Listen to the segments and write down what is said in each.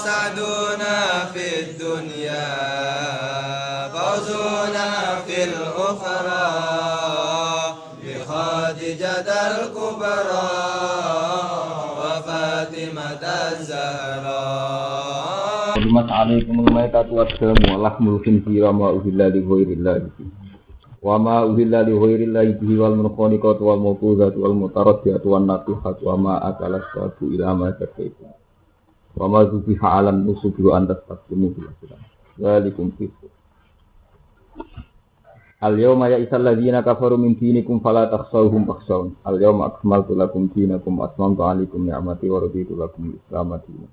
سعدنا في الدنيا فوزنا في الأخرى بخادجة الكبرى وفاطمة الزهراء. Hurmat alaikumul maitatu wassamu wa lahmul khinzir wa uhilla li ghairillah wa ma uhilla li ghairillah bihi wal munkhaniqatu wal mawquzatu wal mutaraddiyatu wan natihatu wa ma akalas satu ila ma zakaitu wa ma zubiha alam nusubi an tasqimu bil aslam walikum fisq al yawma ya'isal ladzina kafaru min dinikum fala takhshawhum fakhshawun al yawma akmaltu lakum dinakum wa atmamtu alaikum ni'mati wa raditu lakum al-islam dinan.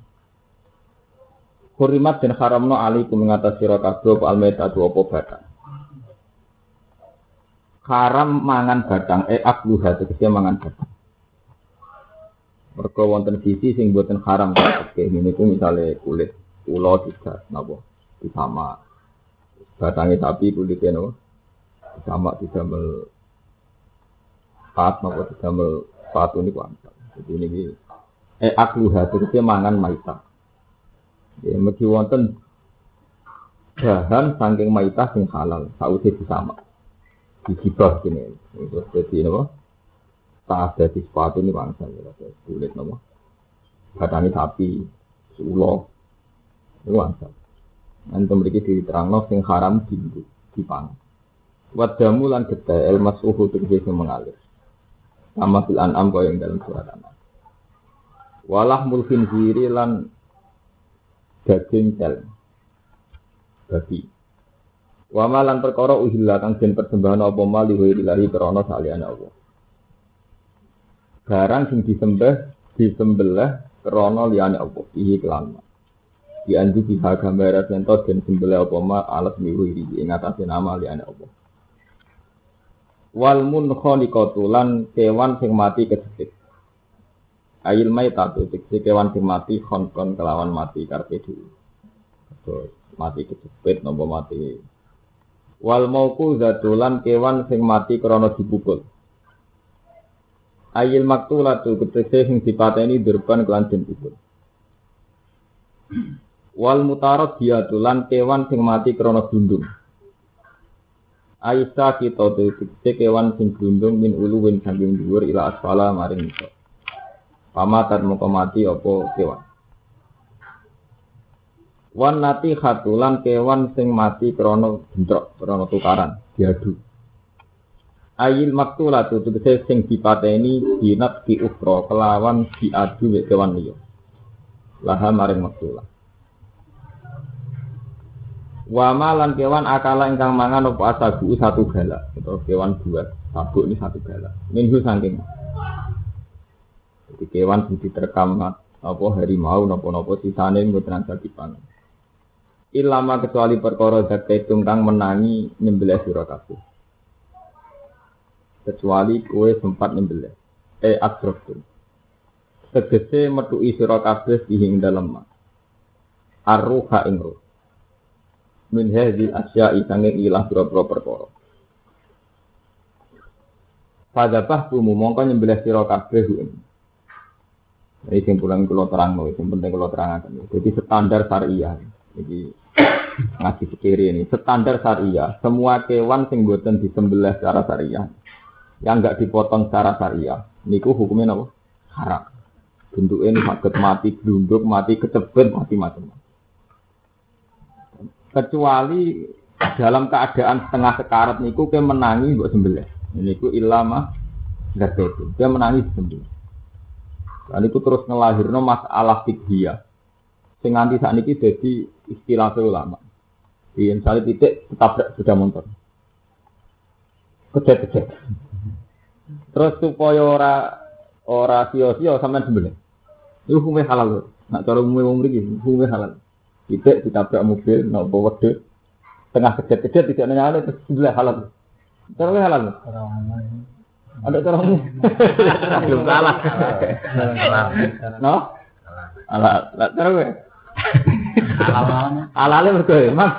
Kurimat dan haramno alaikum mengatasi sira kabeh al-maitatu apa batang. Haram mangan batang akluha tegese mangan batang. Mergo wonten sisi sing boten haram kabeh niku misale kulit ula digas napa disama. Batange sapi kulite napa disama didamel pat napa didamel patu niku antar. Jadi niki akluha tegese mangan maitah. Ya, mesti wonten bahan saking maitah sing halal, sausé disama. Digibah kene. Itu dadi napa? Tak ada di sepatu ini bangsa ya, kulit napa? Batangi sapi, ulo. Itu bangsa. Nanti mriki diterangno sing haram dipangan. Wadamu lan getih el-masuhu tegese sing mengalir. Sama fil an'am kaya ing dalam surat An-Am. Walahmul khinziri lan daging sel babi wa malan perkara uhilla kang den persembahan apa mali ilahi krana saliyane Allah barang sing disembelih krana liyane Allah iki kelan dianju bisa gambar ento den sembelih apa ma alat miwiri ing atase nama liyane Allah wal munkhaniqatu lan kewan sing mati kecepit ail maitatu tegese kewan sing mati kon kelawan mati karepe dhewe. Terus mati kecepet napa mati. Wal mauquzatu lan kewan sing mati krana dipukul. Ail maktulatu tegese sing dipateni durban kelan den pukul. Wal mutaraddiyatu lan kewan sing mati krana glundung. Aisa kita tegese kewan sing glundung min uluwin saking dhuwur ila asfala maring isor. Pamatan muka mati apa kewan. Wan nati khatulan kewan sing mati krana bentrok, krana tukaran, diadu. Ayil maktulatu tegese sing dipateni binat ki ukra kelawan diadu mek kewan liya. Laha maring maktulah. Wa malan kewan akala ingkang mangan apa asabu satu galak, utawa kewan buat sabuk ini satu galak. Minggu saking jadi kewan sing diterkam apa harimau napa-napa sisane mboten saged dipangan. Ilama kecuali perkara zakat tungkang menangi nyembelih sira kabeh. Kecuali kowe sempat nyembelih. Atrofun. Tegese metuki sira kabeh ing dalem arruha ing ruh. Min hadhi asya'i sange ilah pira-pira perkara. Padahal bumu mongko nyembelih sira kabeh ing ini yang pulang kalau terang loh, yang penting kalau terangkan. Jadi standar syariah, jadi ngaji fikir ini standar syariah. Semua kewan sing boten disembelih secara syariah, yang enggak dipotong secara syariah, niku hukumnya apa? Haram. Bentuknya sakit mati, glunduk mati, kecepet mati macam-macam. Kecuali dalam keadaan setengah sekarat niku ke menangi mbok sembelih. Niku ilama enggak itu. Dia menangi sembelih. Dan itu terus ngelahirno masalah fikih. Sing nganti sakniki dadi istilah ulama. Di misalnya titik ketabrak sepeda motor. Kejet-kejet. Terus supaya ora sia-sia sampean sembelih. Iku hukume halal. Nak cara umume wong mriki hukume halal. Titik ditabrak mobil napa wedhus tengah kejet-kejet tidak nyala terus sembelih halal. Cara halal. Ada cara belum salah. No? Ala, cara gue. Alale mergo emang.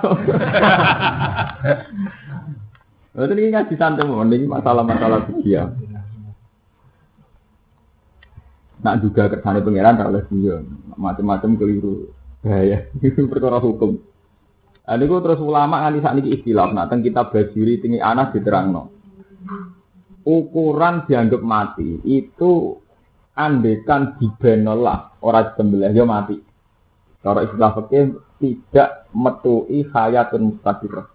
Itu ini ngaji santai ini masalah-masalah fikih. Nak juga kersane pangeran tak oleh dia macam-macam keliru. bahaya. Itu perkara hukum. Niku terus ulama nganti sakniki istilah nak teng kitab Bajuri tinggi Anas diterangno. Ukuran dianggap mati itu andekan dibenolah ora disembelih ya mati. Cara istilah fikih tidak metui hayatun mustaqirah.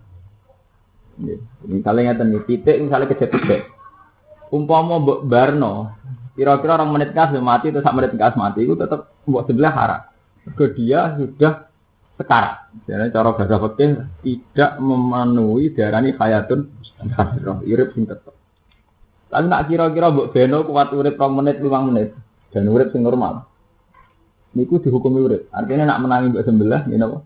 Misalnya ngeten iki titik misalnya kejadian. Umpama mbok barno kira-kira orang menit kas mati atau sak menit kas mati itu tetap mbok sebelah haram. Mergo dia sudah sekarat. Jadi cara bahasa fikih tidak memenuhi darani hayatun mustaqirah. Urip sing tetep. Tapi nak kira-kira mbok beno kuat urip 2 menit 5 menit dan urip sing normal. Niku dihukumi urip. Artinya nak menangi mbok sembelah ngene apa?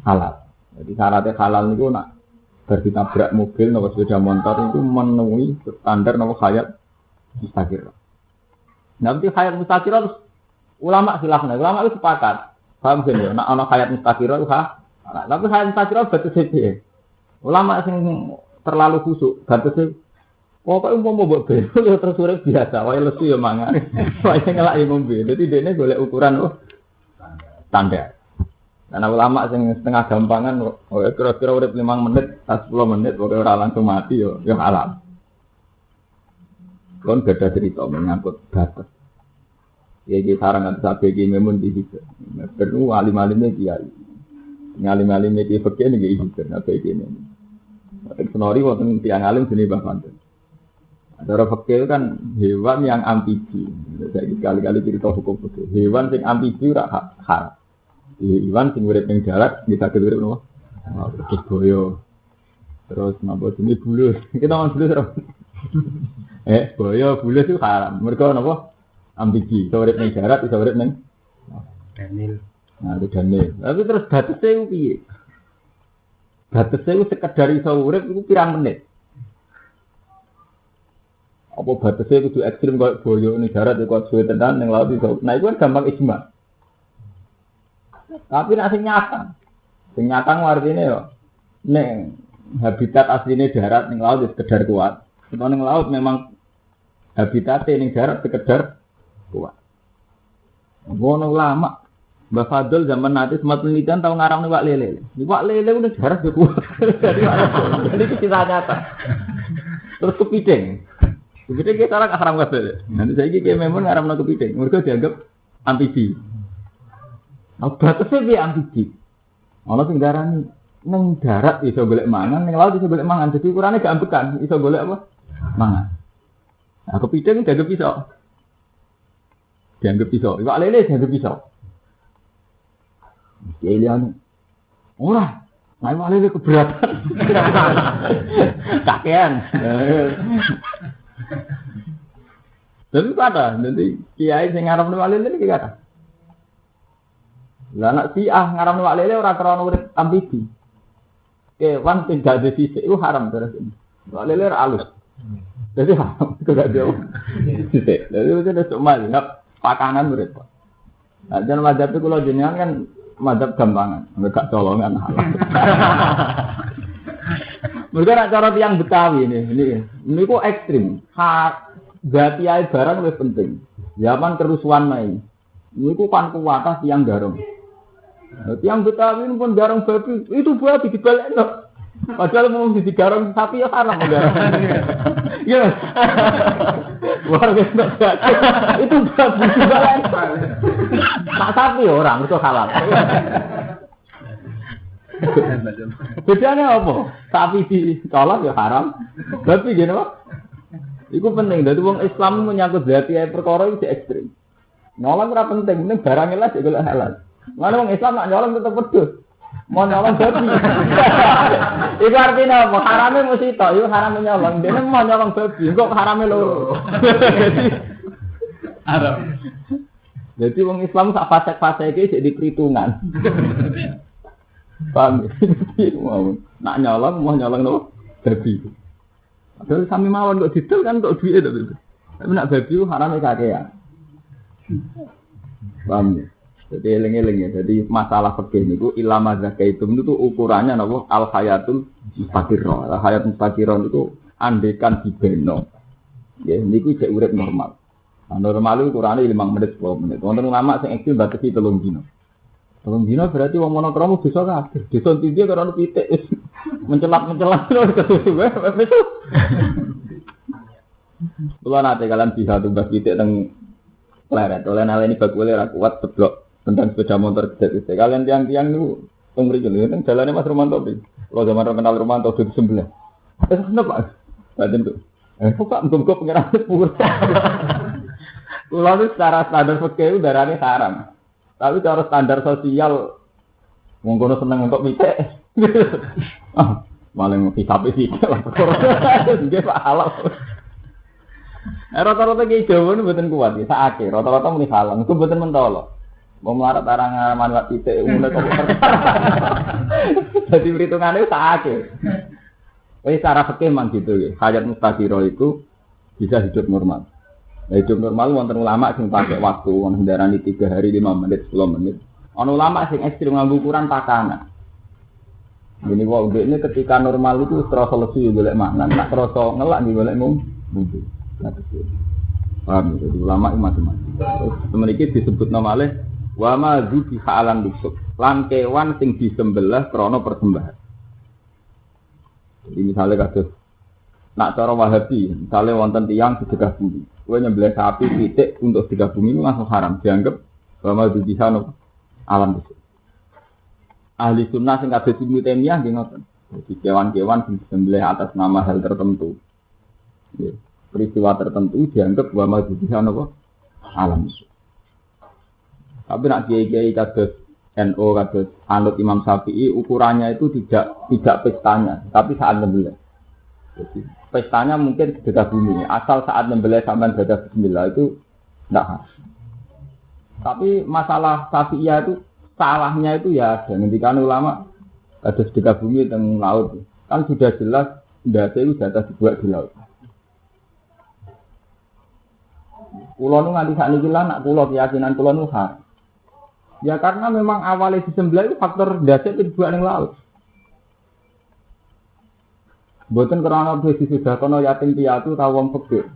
Halal. Jadi syaratnya halal niku nak berditabrak mobil napa sepeda motor itu memenuhi standar napa hayat mustaqirah. Nanti hayat mustaqirah terus ulama khilafna. Ulama itu sepakat. Paham kan ya? Nak ana hayat mustaqirah itu tapi hayat mustaqirah batasnya piye? Ulama sing terlalu khusuk batasnya pokoknya umpama mbok beno ya terus urip biasa, wae lesu ya mangan. Wae ngelaki ngombe. Dadi dene golek ukuran standar. Karena ulama sing setengah gampangan kira-kira urip 5 menit, 10 menit pokoke ora langsung mati ya halal. Kon beda cerita menyangkut batas. Ya iki sarangan sampe iki memun di situ. Perlu alim-alime kiai. Ngalim-alime iki fikih niki iki apa iki ini. Senori wonten tiyang alim jenenge Mbah Panten. Cara fikih kan hewan yang amfibi. Jadi kali-kali cerita hukum fikih. Hewan sing amfibi ora hak. Hewan sing urip ning darat bisa urip nopo? Terus boyo. Terus napa jenenge bulus. Kita ngomong bulus ora. Boyo bulus itu haram. Mergo napa? Amfibi. Iso urip ning darat, iso urip ning danil. Nah, itu danil. Tapi terus batasnya ku piye? Batasnya ku sekedar iso urip iku pirang menit. Apa batasnya kudu ekstrim kayak boyo ning darat ya kok suwe tenan ning laut iso. Nah iku kan gampang ijma. Tapi nek sing nyata artine yo ning habitat asline darat ning laut wis sekedar kuat. Nek ning laut memang habitate ning darat sekedar kuat. Ngono ulama Mbah Fadl zaman nanti sempat penelitian tahu ngarang iwak lele. Iwak lele udah darat yo kuat. Jadi itu kisah nyata. Terus kepiting. Kepiting kita orang haram kabeh. Nanti saiki ki memang ngaramno kepiting. Mergo dianggap amfibi. Batasnya piye amfibi? Ana sing darani ning darat iso golek mangan, ning laut iso golek mangan. Jadi ukurane gak ambekan, iso golek apa? Mangan. Nah, kepiting dianggap iso. Dianggap iso. Iwak lele dianggap iso. Ya liane. Ora. Nah, iwak lele keberatan. Kakean. Jadi kata, nanti kiai sing ngarep iwak lele iki kata. Lah nek siah ngaram iwak lele ora krana urip amfibi. Kewan sing gak dhisik iku haram terus. Iwak lele alus. Jadi haram itu gak jauh. Dhisik. Jadi itu udah cuma lihat pakanan urip. Nah, jangan madzhab kula jenengan kan madzhab gampangan, enggak colongan halal. Mereka nak cara tiang Betawi ini kok ekstrim. Gati ae barang lebih penting. Zaman kerusuhan main. Ini kok kan kuatah tiang garong. Tiang Betawi pun garong babi itu babi dibalik no. Padahal mau di garong sapi ya haram garong. Ya. Luar biasa. Itu babi dibalik. Tak sapi orang itu halal. Bedanya apa? Sapi dicolok ya haram. Babi gini Pak. Itu penting. Jadi wong Islam menyangkut zati perkara itu ekstrim. Nyolong ora penting, penting barangnya lah juga halal. Mana wong Islam nak nyolong tetap pedus. Mau nyolong babi. Itu artinya apa? Haramnya mesti tok, itu haramnya nyolong. Dia mau nyolong babi, kok haramnya loro. Haram. Jadi wong Islam sak fasek-fasek iki jadi perhitungan. Paham? Nak nyolong mau nyolong no babi. Padahal sami mawon kok didol kan kok duit to. Tapi nak babi haramnya kakean. Paham ya? Jadi eling-eling ya. Jadi masalah fikih niku ilama zakaitum itu ukurannya napa al hayatul mustaqirah. Al hayat mustaqirah itu andekan dibeno. Ya niku cek urip normal. Nah, normal itu ukurane 5 menit 10 menit. Wonten ulama sing ekstrem batasi 3 dina. Tolong dina berarti wong monokromo dosa kabeh. Dosa ndi karo ono pitik mencelat terus kesusu wae. Kula nate kalian bisa tumbas pitik teng leret. Oleh naleni bakule ra kuat seblok tentang sepeda motor gede. Kalian tiang-tiang niku teng mriki lho teng dalane Mas Romanto iki. Kalau zaman kenal Romanto di sebelah. Kenapa? Badan tuh. Kok muga pengeran sepur. Kula itu secara standar fikih udarane haram. Tapi cara standar sosial wong kono seneng untuk pitik. Maling hisabe sithik lah. Nggih Pak halal. Rata-rata ki Jawa niku mboten kuat ya, sakake. Rata-rata muni halal, niku mboten mentolo. Wong mlarat arang manut pitik umune kok. Dadi perhitungane sakake. Wis cara fikih mang gitu ya. Hayat mustaqiro itu bisa hidup normal. Nah, hidup normal wonten ulama sing pakai waktu wong ndarani 3 hari 5 menit 10 menit. Ana ulama sing ekstrem nganggo ukuran pakanan. Ini wong ini ketika normal itu terasa lesu golek mangan, tak terasa ngelak di golek mumpi. Paham ya, jadi ulama itu macam-macam. Terus memiliki disebut namanya wa ma dzubi ha'alan nusuk. Lan kewan sing disembelih krana persembahan. Jadi misalnya kados nak cara Wahabi, misalnya wonten tiyang sedekah bumi. Kowe nyembelih sapi pitik untuk sedekah bumi itu langsung haram, dianggap wa ma dzubi alam nusuk. Ahli sunnah sing kabeh Ibnu Taimiyah nggih ngoten. Jadi kewan-kewan sing disembelih atas nama hal tertentu. Nggih. Peristiwa tertentu dianggap wa madhubih apa alam isu. Tapi nak kiai-kiai kados NU kados anut Imam Syafi'i ukurannya itu tidak pestanya, tapi saat membelih. Jadi pestanya mungkin sedekah bumi, asal saat membelih sampean baca bismillah itu tidak harus. Tapi masalah Syafi'iyah itu salahnya itu ya ada. Ngendikan ulama ada sedekah bumi teng laut. Kan sudah jelas ndase itu jatah dibuat di laut. Kulo nu nganti sakniki lan nak kulo keyakinan kulo nu har. Ya karena memang awalnya disembelih itu faktor ndase dibuat ning laut. Mboten krana wis sudah kono yatim piatu ta wong fakir.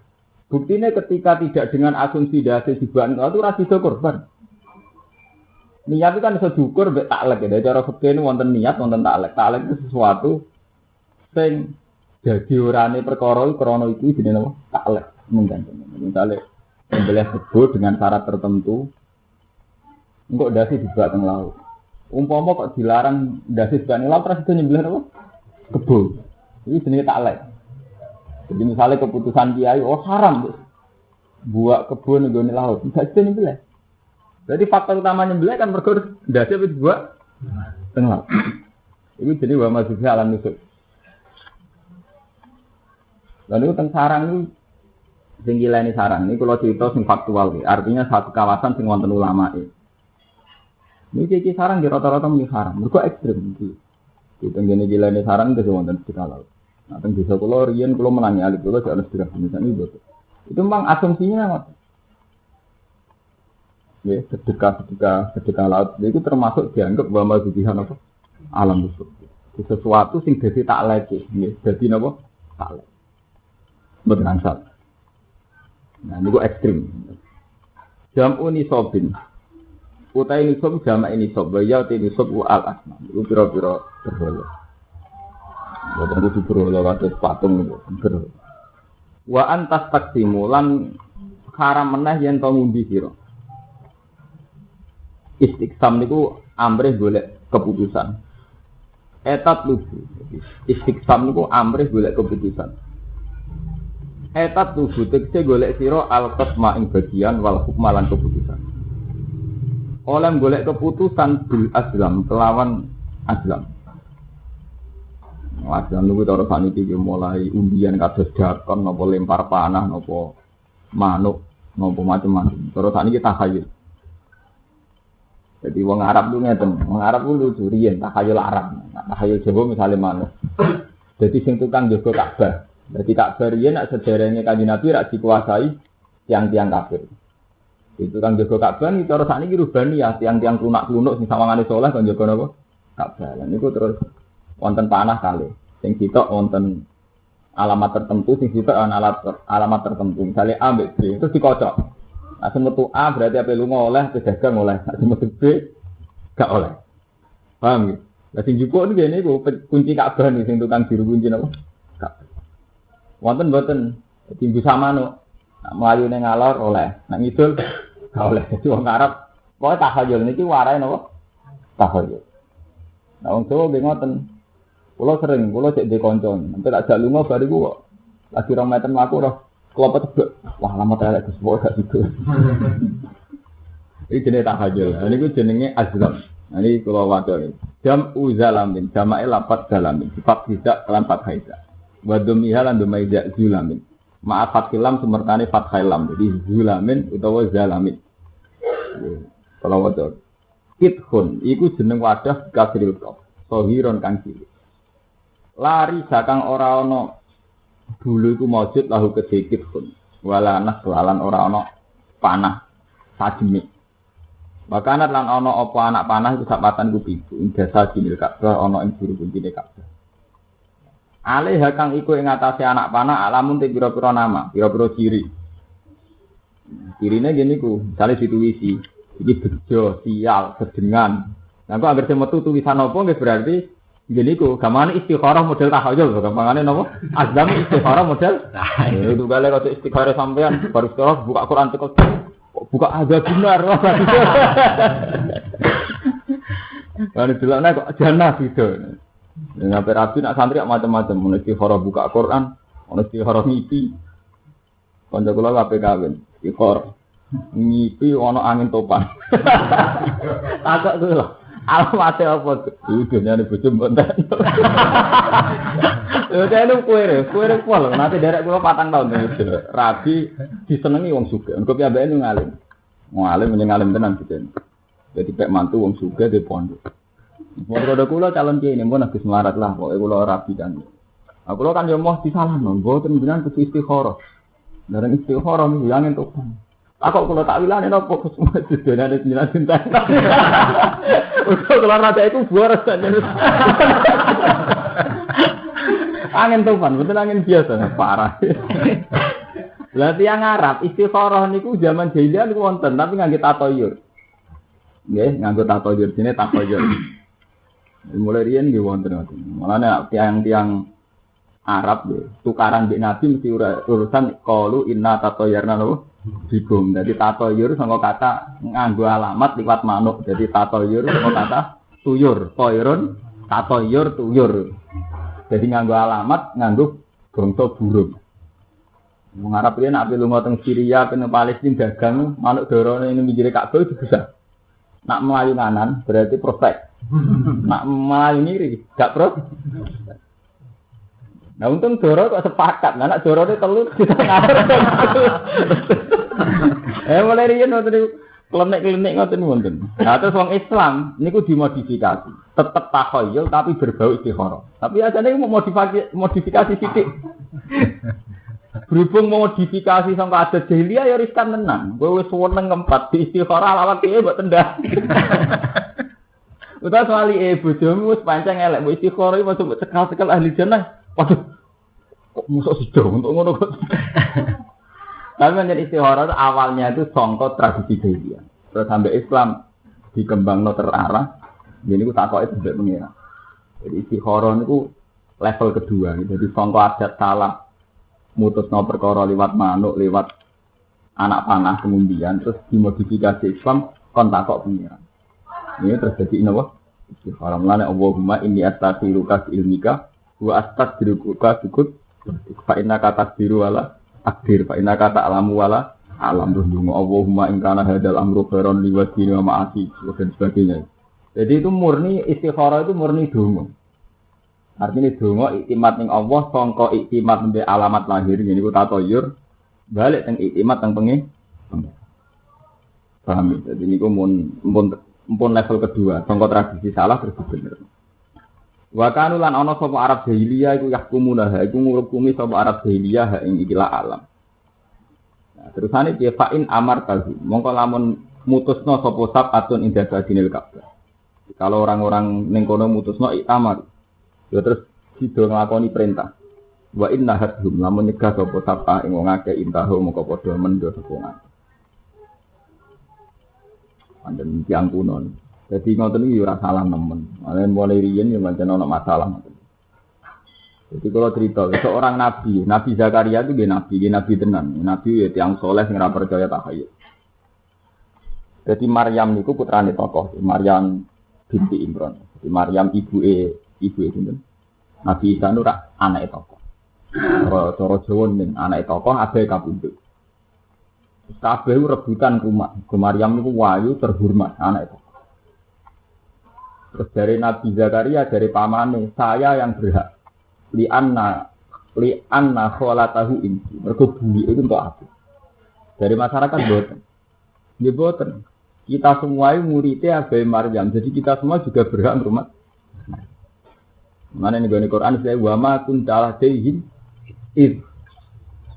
Buktine ketika tidak dengan asumsi ndase dibuat ning laut itu ra sida korban. Niat itu kan bisa diukur mbek taklek ya. Cara fikih niku wonten niat, wonten taklek. Taklek itu sesuatu sing dadi orane perkara iku krana iku jenenge napa? Taklek. Menggantung. Misalnya sembelih kebo dengan syarat tertentu, engko ndase dibuat teng laut. Umpama kok dilarang ndase dibuat teng laut terus itu nyembelih apa? Kebo. Iki jenenge taklek. Jadi misalnya keputusan kiai haram buat kebo ning gone laut, enggak itu nyembelih. Jadi faktor utama nyembelih kan mergo ndase wis dibuat teng laut. Iku jenenge wa mazhab alam nusuk. Lalu teng sarang itu sing gilane sarang ini kalau cerita sing faktual artinya satu kawasan sing wonten ulama iki sarang di rata-rata muni haram mergo ekstrem iki tengene gilane sarang itu wonten di laut. Nah teng desa kula riyen kula menangi alit kula jare sedekah misalnya itu memang asumsinya ngoten. Ya sedekah laut itu termasuk dianggap bahwa mazubihan apa alam nusuk. Sesuatu sing dadi taklek nggih dadi napa taklek. Mboten angsal. Nah, niku ekstrim. Jam'u nisobin. Utai nisob jama' nisob, ya utai nisob al asma. Iku pira-pira berhala. Boten kudu berhala kados patung niku. Wa antas taksimu lan haram meneh yen to ngundi sira. Istiqsam niku amrih golek keputusan. Etat lubu. Istiqsam niku amrih golek keputusan. Etat tubuh tekse golek sira al-qasma ing bagian wal hukmalan keputusan. Oleh golek keputusan bil aslam kelawan aslam. Aslam niku cara saniki mulai undian kados dakon napa lempar panah napa manuk napa macam-macam. Cara saniki takhayul. Jadi wong Arab ku ngeten, wong Arab ku lucu riyen takhayul Arab. Takhayul Jawa misale manuk. Jadi sing tukang jaga Ka'bah. Jadi Ka'bah riyen nek sederenge Kanjeng Nabi rak dikuasai tiang-tiang kafir. Itu kan jaga Ka'bah iki cara sakniki rubani ya tiang-tiang klunak-klunuk sing sawangane saleh kan jaga napa? Ka'bah. Lan niku terus wonten panah kali. Sing sitok wonten alamat tertentu, sing sitok alamat tertentu. Misale A mbek B terus dikocok. Nah semetu A berarti ape lunga oleh, pedagang oleh. Nah semetu B gak oleh. Paham ya? Lah sing jupuk niku ngene iku kunci Ka'bah nih sing tukang juru kunci napa? Ka'bah. Wonten mboten tinggu samano. Nak mlayu ning ngalor oleh, nak ngidul gak oleh. Dadi wong Arab pokoke tahayul niki warae napa? Tahayul. Nah wong Jawa nggih ngoten. Kula cek ndek kanca, sampe tak jak lunga bariku kok lagi 2 meter mlaku roh klopet tebek. Wah, lama ta lek Gus gak gitu. Iki jenenge tahajul. Niku jenenge azlam. Ini kula waca. Jam uzalamin, jamae lapat zalamin. Sifat tidak kelan fathaiza. Wa dumiha lan dumaiza zulamin. Ma'afat kilam semertane fathailam. Jadi zulamin utawa zalamin. Kula waca. Kithun iku jeneng wadah kasril qaf. Sohiron kang cilik. Lari sakang ora ana bulu iku maujud lahu kedikit pun. Wala naslalan ora ana panah sajemik. Bakanat lan ana apa anak panah iku sapatan ku pitu. Ing dasa jinil Ka'bah ana ing juru kuncine Ka'bah. Alih kang iku ing atase anak panah alamun te pira-pira nama, pira-pira ciri. Cirine ngene iku, misale dituwisi iki bejo, sial, sedengan. Nah kok anggere metu tulisan apa nggih berarti ngene iku gamane istikharah model tahayul, gampangane napa? Azam istikharah model. Itu gale kok istikharah sampean baru sekolah buka Quran tekel buka agak benar. Kan delokne kok jannah gitu. Nek rapi nak santri macam-macam, ono istikharah buka Quran, ono istikharah ngipi. Kanca kula kabeh kawin, istikharah ngipi ono angin topan. Takok kula. Alamate apa? Dunyane bojo mbonten. Lha jane kuwere pol. Nanti derek kula 4 tahun terus. Rabi disenengi wong sugih. Engko piyambake ngalim. Ngalim menyang ngalim tenan gitu. Jadi pek mantu wong sugih di pondok. Modho kula calon kiai nempun Agus melarat lah pokoke kula rabi kan. Aku kan yo moh disalahno, mboten jenengan kudu istikharah. Dereng istikharah niku yang entuk. Aku kalau tak wilane napa semua sedene jenengan cinta. Kalau rada itu boros saja. Angin tufan, betul angin biasa, parah. Lah tiyang Arab istikharah niku zaman jahiliyah niku wonten, tapi nganggo tatoyur. Nggih, nganggo tatoyur, jenenge tatoyur. Mulai riyen nggih wonten. Malane tiyang-tiyang Arab nggih, tukaran mbek Nabi mesti urusan qalu inna tatoyarna lho. Bigum, jadi tatoyur sama kata nganggo alamat liwat manuk. Jadi tatoyur sama kata tuyur, toirun, tatoyur, tuyur. Jadi nganggo alamat, nganggo bangsa burung. Mengharap dia nak pilih ngotong Syria, pilih Palestina dagang, manuk dorone ini minggir Ka'bah itu bisa. Nak melayu kanan berarti prospek. Nak melayu kiri, gak prospek. Nah untung Doro kok sepakat, anak Doro itu telur kita ngarep. Mulai riyen ngoten klenik-klenik ngoten wonten. Nah terus wong Islam niku dimodifikasi, tetep takhayul tapi berbau istikharah. Tapi ajane mau modifikasi sithik. Berhubung modifikasi sangka adat jahiliyah ya riskan tenan. Kowe wis seneng ngempat di istikharah lawat piye mbok tendang. Utawa soal bojomu wis pancen elek mbok istikharah iki masuk cekal-cekal ahli jannah. Waduh, kok musuh sido untuk ngono kok. Tapi menjadi istikharah awalnya itu songkot tradisi jahiliyah. Terus sampai Islam dikembangno terarah, ini ku takoke sampai pengira. Jadi istikharah itu level kedua. Jadi songkot adat salah, mutusno perkara liwat manuk, liwat anak panah kemudian terus dimodifikasi Islam kon takok pengira. Ini terjadi napa? Istikharah mulane Allahumma inni astaghfiruka bi ilmika wa astaghfiruka bikut fa innaka tasbiru wala akdir fa innaka ta'lamu wala alam dungu Allahumma in kana hadzal amru khairan li wajhi wa ma'asi dan sebagainya. Jadi itu murni istikharah itu murni donga. Artinya donga iktimat ning Allah sangka iktimat mbek alamat lahir niku tatoyur balik teng iktimat teng pengen. Paham? Jadi niku mun level kedua sangka tradisi salah terus bener. Wa kanu lan ana sapa Arab jahiliyah iku yahkumuna iku ngurukumi sapa Arab jahiliyah ing ikilah alam. Nah, terusane piye fa'in amar tahu. Mongko lamun mutusno sapa sabatun inda badinil Ka'bah. Kalau orang-orang ning kono mutusno amar. Ya terus sida nglakoni perintah. Wa inna hadhum lamun nyegah sapa sapa ing wong akeh intahu mongko padha mendo sapa ngake. Anden tiyang kuno. Jadi ngoten iki ora salah nemen. Mulai riyen ya pancen ana masalah. Jadi kalau cerita seorang nabi, Nabi Zakaria itu dia nabi tenan, nabi ya tiang soleh sing ora percaya takhayul. Jadi Maryam niku putrane tokoh, Maryam binti Imran. Jadi Maryam ibuke sinten? Nabi Isa nu rak anake tokoh. Cara Jawa ning anake tokoh abe kapundhut. Kabeh rebutan rumah. Maryam niku wayu terhormat anake tokoh. Terus dari Nabi Zakaria dari pamane, saya yang berhak li anna kholatahu inti. Mergo bumi itu untuk aku. Dari masyarakat boten. Nggih boten. Kita semua muridnya Abai Maryam. Jadi kita semua juga berhak hormat. Mana nih di Quran saya wama kuntalah dehim id.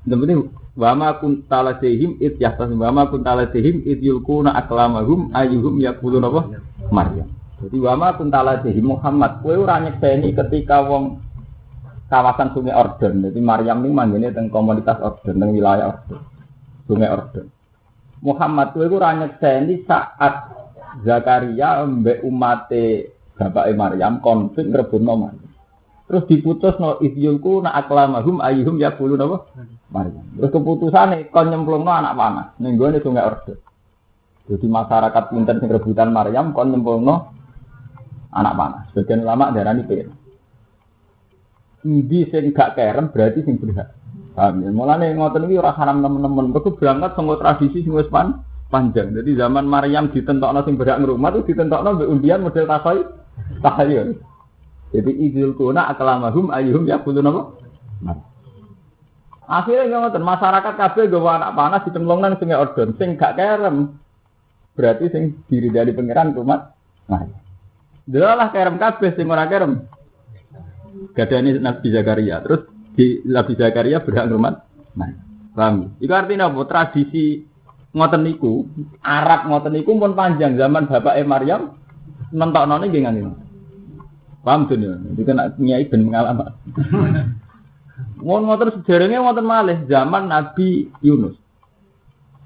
Sebenarnya wama kuntalah dehim id ya wama kuntalah dehim id yulkuna aklamahum ayyuhum yaqulun apa? Maryam. Jadi wama kuntalah dehim Muhammad. Kowe ora nyekseni ketika wong kawasan Sungai Ordon. Jadi Maryam ini manggilnya teng komunitas Ordon, teng wilayah Ordon. Sungai Ordon. Muhammad kowe ora nyekseni saat Zakaria mbek umate bapake Maryam konflik ngrebutno Maryam. Terus diputusno idyulku na aklamahum ayyuhum yaqulun apa? Maryam. Terus keputusane kon nyemplungno anak panah ning gone Sungai Ordon. Jadi masyarakat pinter sing rebutan Maryam kon nyemplungno anak panah. Sebagian ulama darani pir. Ndi sing gak kerem berarti sing berhak. Paham ya? Mulane ngoten iki ora haram nemen-nemen. Mergo berangkat saka tradisi sing wis panjang. Jadi zaman Maryam ditentokno sing berhak ngrumat itu ditentokno mbek undian model takhayul. Jadi idul kuna aklamahum ayyuhum yaqulun apa? Akhirnya ngoten masyarakat kabeh gawa anak panas dicemplungno nang Sungai Ordon. Sing gak kerem berarti sing diri dari pangeran rumah. Nah. Delalah kerem kabeh sing ora kerem. Gadane Nabi Zakaria. Terus di Nabi Zakaria berhak ngrumat. Nah, paham. Iku artinya apa? Tradisi ngoten niku, Arab ngoten niku pun panjang zaman bapake Maryam nentoknone nggih ngene. Paham to ya? Iki kena nyai ben pengalaman. Ngoten sejarahnya ngoten malih zaman Nabi Yunus.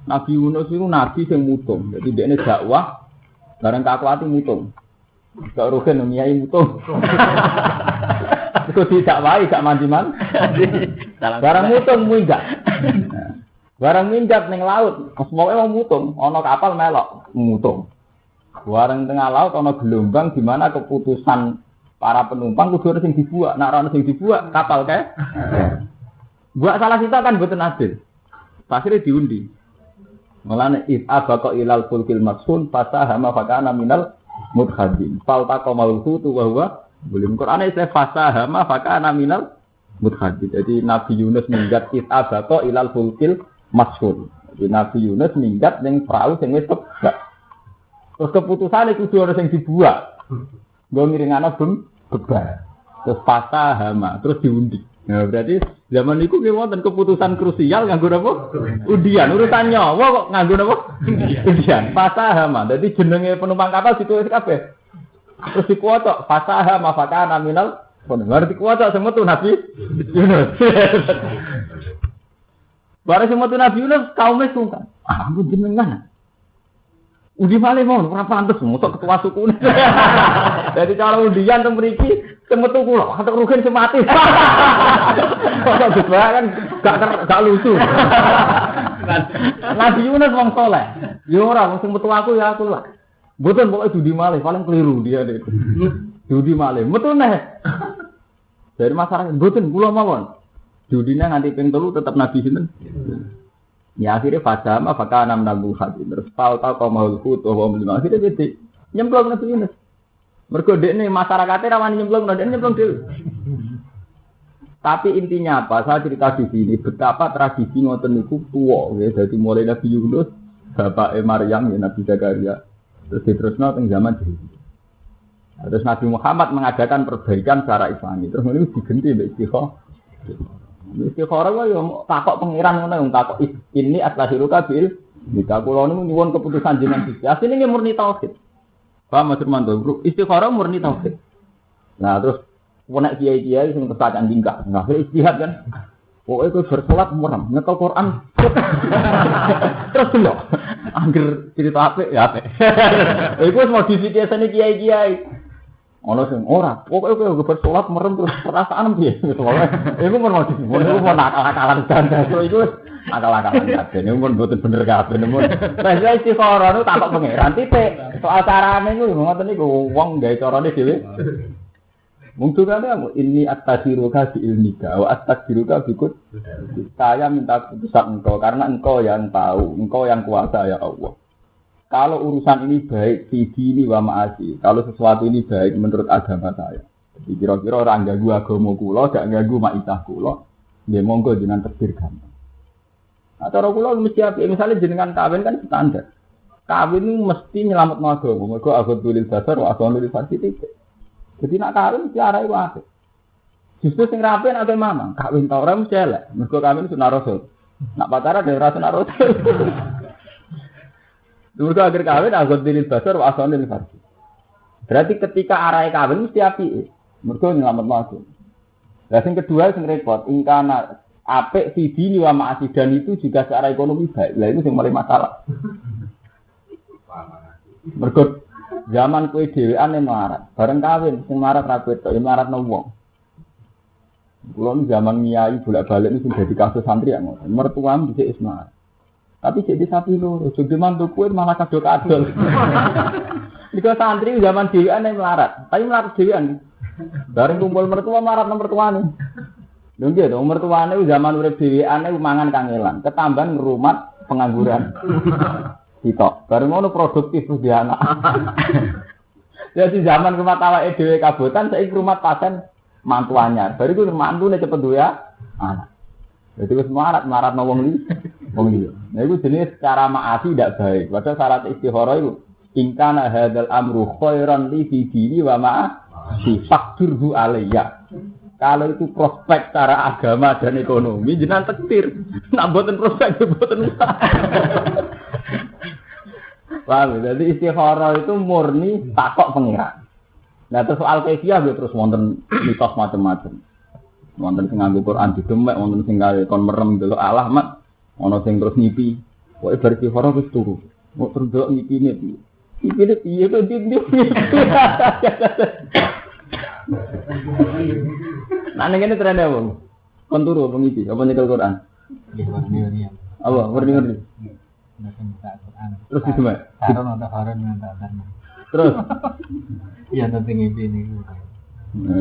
Nabi Yunus itu nabi sing mutung. Jadi dekne dakwah bareng kakuati mutung. Gak rugen nyai mutung. Itu tidak wae gak mandiman. Barang mutung minggat. Barang minggat ning laut, semoga wong mutung, ana kapal melok mutung. Barang tengah laut ana gelombang di mana keputusan para penumpang kudu sing dibuak, nek ora sing dibuak kapal kae. Buat salah kita kan mboten adil. Akhire diundi. Mulane if abaqa ilal fulkil masun fasahama fakana minal mudkhadin. Faltaqa malhutu wa huwa Bulim Quran istilah fasahama fakana minal mudkhadin. Jadi Nabi Yunus minggat abaqa ilal fulkil masun. Jadi Nabi Yunus minggat ning perahu sing wis kebak. Terus keputusane kudu ana sing dibuak. Nggo ngiringana kebak. Terus fasahama, terus diundi. Nah, berarti zaman itu wonten keputusan krusial nganggo apa? Undian. Urusan nyawa kok nganggo apa? Undian. Fasahama. Jadi jenenge penumpang kapal ditulis kabeh. Terus dikuwocok fasahama fakana minal bener dikuwocok semetu Nabi Yunus. Bareng semetu Nabi Yunus kaumnya sungkan. Ampun jenengan. Undi malih mau ora pantes mosok ketua suku. Jadi cara undian teng mriki semetu kula, atok rugen semati. Kok bisa kan gak lucu. Nabi Yunus wong saleh. Ya ora wong sing metu aku ya aku lah. Mboten pokoke judi malih paling keliru dia itu. Judi malih. Metu neh. Dari masyarakat mboten kula mawon. Judine nganti ping 3 tetep Nabi sinten? Ya akhirnya fasama fakana minal hadin. Terus falta qaumul hut wa hum lima. Akhirnya jadi nyemplung Nabi Yunus. Mergo dekne masyarakate ra wani nyemplung, dekne nyemplung dhewe. Tapi intinya apa? Saya cerita di sini betapa tradisi ngoten niku tuwa ya. Dadi mulai Nabi Yunus, bapake Maryam ya Nabi Zakaria. Terus diterusno teng zaman jahiliyah. Terus Nabi Muhammad mengadakan perbaikan secara Islami. Terus niku digenti mbek istikharah. Istikharah wae yo takok pangeran ngono yo takok ini atlahiruka bil nika kula niku nyuwun keputusan jenengan Gusti. Asline nggih murni tauhid. Pak Mas Manto, istikharah murni tauhid. Nah, terus nek kiai-kiai sing kesacan tingkah, nah ijtihad kan. Pokoke kowe bersolat merem, nyekel Quran. Terus lho. Angger cerita apik ya apik. Iku wis modifikasine kiai-kiai. Ono sing ora, pokoke kowe bersolat merem terus perasaan piye? Iku mun modifikasi, iku mun akal-akalan ganda. Iku wis akal-akalan kabeh. Niku mun mboten bener kabeh. Mun wis istikharah niku takok pangeran titik. Soal carane niku ngoten niku wong gawe carane dhewe. Mungkin kan ini at-tadiruka bi ilmika wa at-tadiruka bikut. Saya minta keputusan engkau karena engkau yang tahu, engkau yang kuasa ya Allah. Kalau urusan ini baik di dini wa ma'asi, kalau sesuatu ini baik menurut agama saya. Jadi kira-kira orang ganggu agama kula, gak ganggu maisah kula, nggih monggo jenengan takdir gampang. Nah, cara kula mesti apik, misalnya jenengan kawin kan standar. Kawin ini mesti nyelametno agama, mergo agama lil dasar wa agama lil fasilitas. Jadi nak kawin mesti arah itu apik. Justru sing rapi nek mamang, kawin ta ora mesti elek. Mergo kawin sunah rasul. Nak pacaran dhewe ora sunah rasul. Dulu akhir kawin agak dilil basar wa asal dilil farsi. Berarti ketika arah kawin mesti apik. Mergo nyelametno aku. Lah sing kedua sing repot, ingkana apik siji wa ma'asi dan itu juga secara ekonomi baik. Lah itu sing paling masalah. Mergo zaman kowe dhewean melarat, bareng kawin sing marat ra kowe tok, maratno wong. Kulo zaman nyai bolak-balik iki sing dadi kasus santri ya ngoten. Mertuam dhisik ismar. Tapi jadi sapi loro, jadi mantu kowe malah kado-kadol. Iku santri zaman dhewean melarat, tapi melarat dhewean. Bareng kumpul mertua marat nang mertuane. Lho nggih to, mertuane zaman urip dhewean mangan kangelan, ketambahan ngrumat pengangguran. Sitok, bareng ngono produktif terus dia anak. Jadi zaman rumah awake dhewe kabotan saiki rumah pasen mantu anyar. Bariku mantune cepet duwe anak. Jadi wis marat wong liya. Nah iku jenis cara maasi tidak baik. Padahal syarat istikharah itu ingkana hadzal amru khairan li fi dini wa ma fakturhu alayya. Kalau itu prospek cara agama dan ekonomi jenengan tektir. Nak mboten prospek mboten usah. Paham, jadi istikharah itu murni takok pengiran. Nah terus soal kaifiyah terus wonten mitos macam-macam. Wonten sing nganggo Quran didemek, wonten sing kon merem delok Allah mat, ana sing terus ngipi. Pokoke bar istikharah wis turu. Mau terus delok ngipine piye? Ngipine piye to ndi. Nah ngene trene wong. Kon turu apa ngipi? Apa nyekel Quran? Nggih, warni-warni. Apa warni-warni? Terus itu mbak? Karena ada varian yang tak ada. Terus? Iya nanti ngipi ini.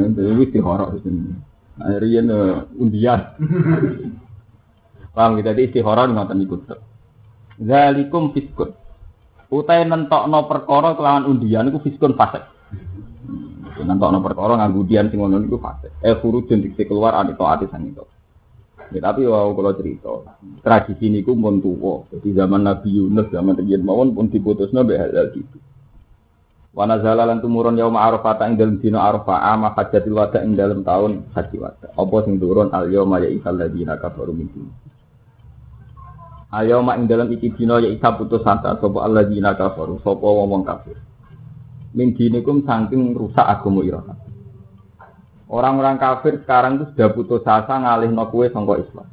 Itu istikharah di sini. Akhirnya undian. Paham kita di istikharah ngoten ikut. Zalikum fiskun. Utai nentokno perkara kelawan undian iku fiskun fasik. Nentokno perkara nganggo undian sing ngono niku fasik. Furujun dikse keluar anito ati sang itu. Ya, tapi kalau cerita tradisi ini pun tua. Jadi zaman Nabi Yunus, zaman Nabi Mawon pun diputusnya behal gitu. Wanazala lan tumurun yaum Arafah ing dalem dina Arafah ama hajatil wada ing dalem tahun haji wada. Apa sing turun al yauma ya isal ladina kafaru min. Al yauma ing dalem iki dina ya isa putus asa sapa alladina kafaru sapa wong kafir. Min dinikum saking rusak agama ira. Orang-orang kafir sekarang itu sudah putus asa ngalihno kowe sangka Islam.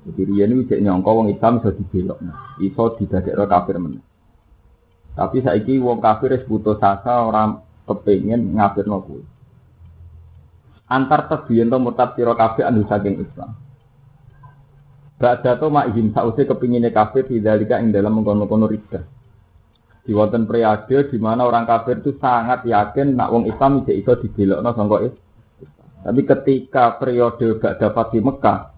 Jadi riyen iki cek nyangka wong Islam iso dibelokno, iso didadekno kafir meneh. Tapi saiki wong kafir wis putus asa ora kepengin ngafirno kowe. Antar tebiyen to murtad sira kabeh anu saking Islam. Ba'da to ma'ihim sause kepingine kafir dzalika ing dalam mengkono-kono ridha. Di wonten periode di mana orang kafir itu sangat yakin nek wong Islam iki iso dibelokno sangka Islam. Tapi ketika periode Ba'da Fatih Mekah,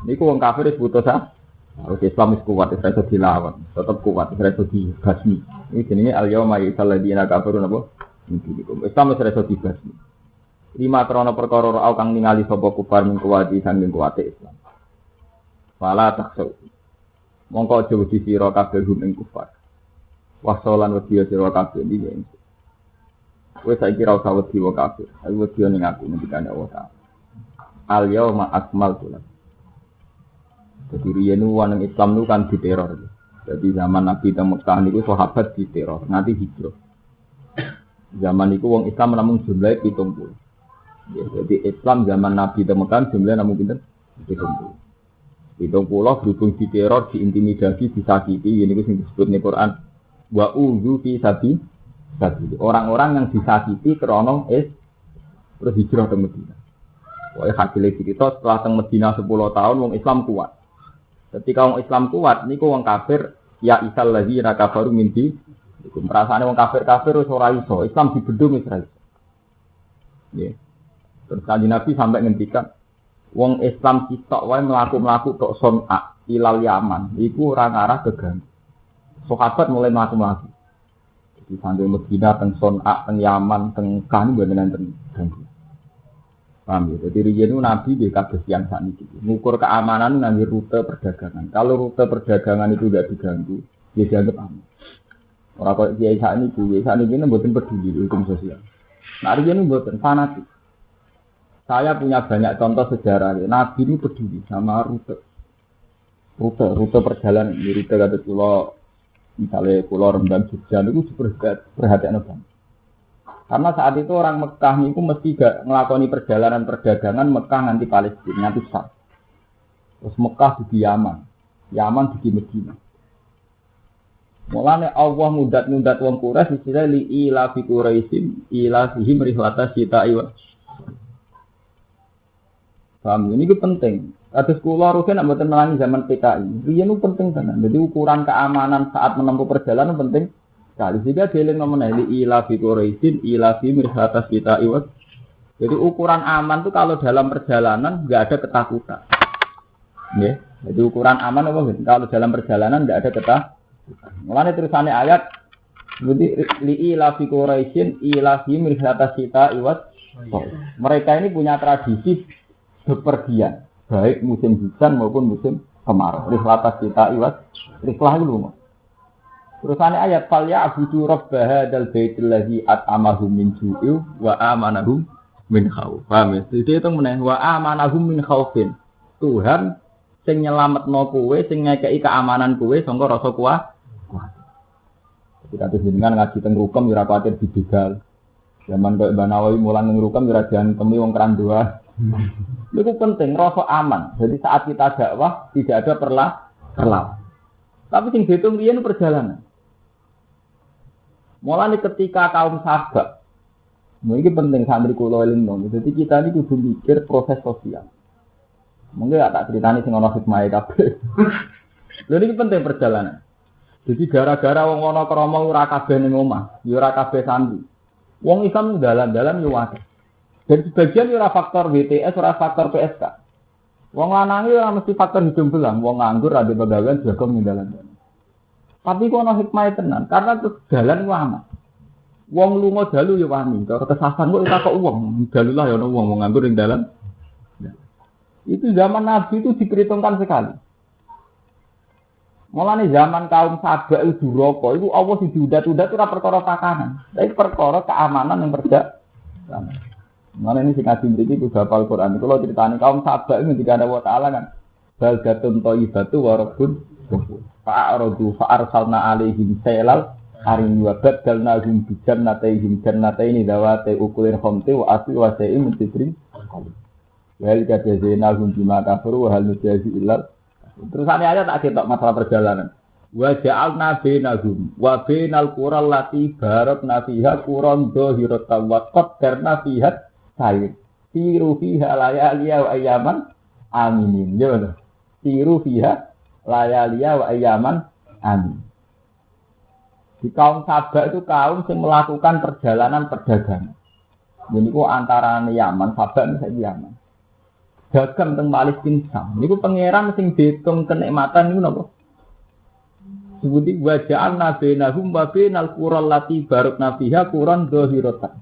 niku wong kafir wis putus asa. Harus Islam wis kuat, wis iso dilawan, tetep kuat, wis iso dibasmi. Iki jenenge al-yauma ya'tal ladina kafaru napa? Islam wis iso dibasmi. Lima krana perkara ora kang ningali sapa kufar min kuwati sanging kuwate Islam. Fala taksau. Mongko aja wedi sira kabeh ing kufar. Wasolan wedi sira kabeh iki. Wes saiki ra usah wedi wong kafir. Aku wedi ning aku ngendikane Allah. Al yauma akmaltu lakum. Jadi riyen wong Islam itu kan diteror. Jadi zaman Nabi teng Mekah niku sahabat diteror, nanti hijrah. Zaman niku wong Islam namung jumlahe 70. Ya, jadi Islam zaman Nabi teng Mekah jumlahe namung pinten? 70. 70 berhubung diteror, diintimidasi, disakiti, ini disebut di Quran. Wa uzu fi sabi. Orang-orang yang disakiti krono terus hijrah ke Madinah. Wah, hasilnya kita setelah teng Madinah 10 tahun wong Islam kuat. Ketika wong Islam kuat niku wong kafir ya isal ladzina kafaru min di. Iku perasaane wong kafir wis ora iso, Islam dibendung wis ora iso. Nggih. Terus Kanjeng Nabi sampai ngendikan wong Islam sitok wae mlaku-mlaku tok Son'a ilal Yaman, iku ora ngarah keganggu. Sahabat mulai mlaku-mlaku. Di sambil Medina, teng Son'a, teng Yaman, teng Kan beneran teng ganggu. Paham ya? Jadi riyen Nabi di kabeh yang sak niki. Ngukur keamanan nganggo rute perdagangan. Kalau rute perdagangan itu tidak diganggu, dia dianggap aman. Ora kok kiai sak niki mboten peduli hukum sosial. Nah riyen mboten fanatik. Saya punya banyak contoh sejarah. Nabi ini peduli sama rute perjalanan. Di rute kata pulau, misalnya pulau Rembang, Jogja, itu perhatian banget. Karena saat itu orang Mekah itu mesti gak ngelakoni perjalanan perdagangan Mekah nganti Palestina, nganti Syam. Terus Mekah di Yaman di Medina. Mulane Allah ngudat wong Quraisy istilah li ila fi Quraisyin ila fihim rihlata syita'i wa. Paham, ini itu penting. Kados kula rugen nek mboten melangi zaman PKI. Riyen itu penting tenan. Jadi ukuran keamanan saat menempuh perjalanan penting sekali. Sehingga dieling nomene li ila fi Quraisyin ila fihim rihlata syita'i wa. Jadi ukuran aman itu kalau dalam perjalanan enggak ada ketakutan. Nggih. Jadi ukuran aman apa gitu? Kalau dalam perjalanan enggak ada ketakutan. Mulane terusane ayat li ila fi Quraisyin ila fihim rihlata syita'i wa. Mereka ini punya tradisi bepergian, baik musim hujan maupun musim kemarau. Rihlata syita'i wa rihlah itu. Terusane ayat fal ya'budu rabb hadzal baitil ladzi at'amahum min ju'i wa amanahum min khauf. Paham ya? Jadi itu meneh wa amanahum min khaufin. Tuhan sing nyelametno kowe, sing ngekeki keamanan kowe sangka rasa kuat. Ketika jenengan ngaji teng Rukem ora kuwatir dibegal. Zaman kaya Mbah Nawawi mulang ning Rukem ora diantemi wong keranduan. Itu penting rasa aman. Jadi saat kita dakwah tidak ada perlawanan. Tapi sing dihitung riyen perjalanan. Mulane ketika kaum sahabat, ini penting santri kula eling dong. Jadi kita ini kudu mikir proses sosial. Mungkin tak ceritani sing ana hikmahe kabeh. Lha iki penting perjalanan. Jadi gara-gara wong ana krama ora kabeh ning omah, ya ora kabeh santri. Wong Islam dalan-dalan yo akeh. Dan sebagian ora faktor WTS, ora faktor PSK. Wong lanang ora mesti faktor hidung belang, wong nganggur ra ndek pegawean jago ning dalan-dalan. Tapi kok ana hikmah tenan, karena terus jalan ku aman. Wong lunga dalu ya wani, cara kesasar kok ora kok wong, dalu lah ya ana wong nganggur ning dalan. Itu zaman Nabi itu diperhitungkan sekali. Mulane zaman kaum Sabak itu duraka, itu Allah sing diudat-udat ora perkara pakanan, tapi perkara keamanan yang perjalanan. Mulane ini sing ngaji mriki kudu hafal Quran. Kalau ceritane kaum Sabak itu ketika ada wa ta'ala kan baldatun thayyibatu wa rabbun ghafur. Fa'aradu fa'arsalna 'alaihim sailal arim wa badalnahum bi jannatayn dawati ukulin khamti wa asli wa sa'im mutidrin. Wal kadzainahum bima kafaru wa hal nujazi illal. Terus ayat tak ketok masalah perjalanan. Wa ja'alna bainahum wa bainal qura allati barakna fiha quran dhahiratan wa qaddarna fiha sayr. Tiru fiha layaliya wa ayyaman aminin. Ya betul. Tiru fiha layaliya wa ayyaman amin. Di kaum Sabak itu kaum yang melakukan perjalanan perdagangan. Jadi itu antara Yaman, Sabak misalnya Yaman. Dagang teng Palestina Sam. Niku pangeran sing diitung kenikmatan niku napa? Sebuti waja'al nabainahum wa bainal qura allati barakna fiha quran dhahiratan.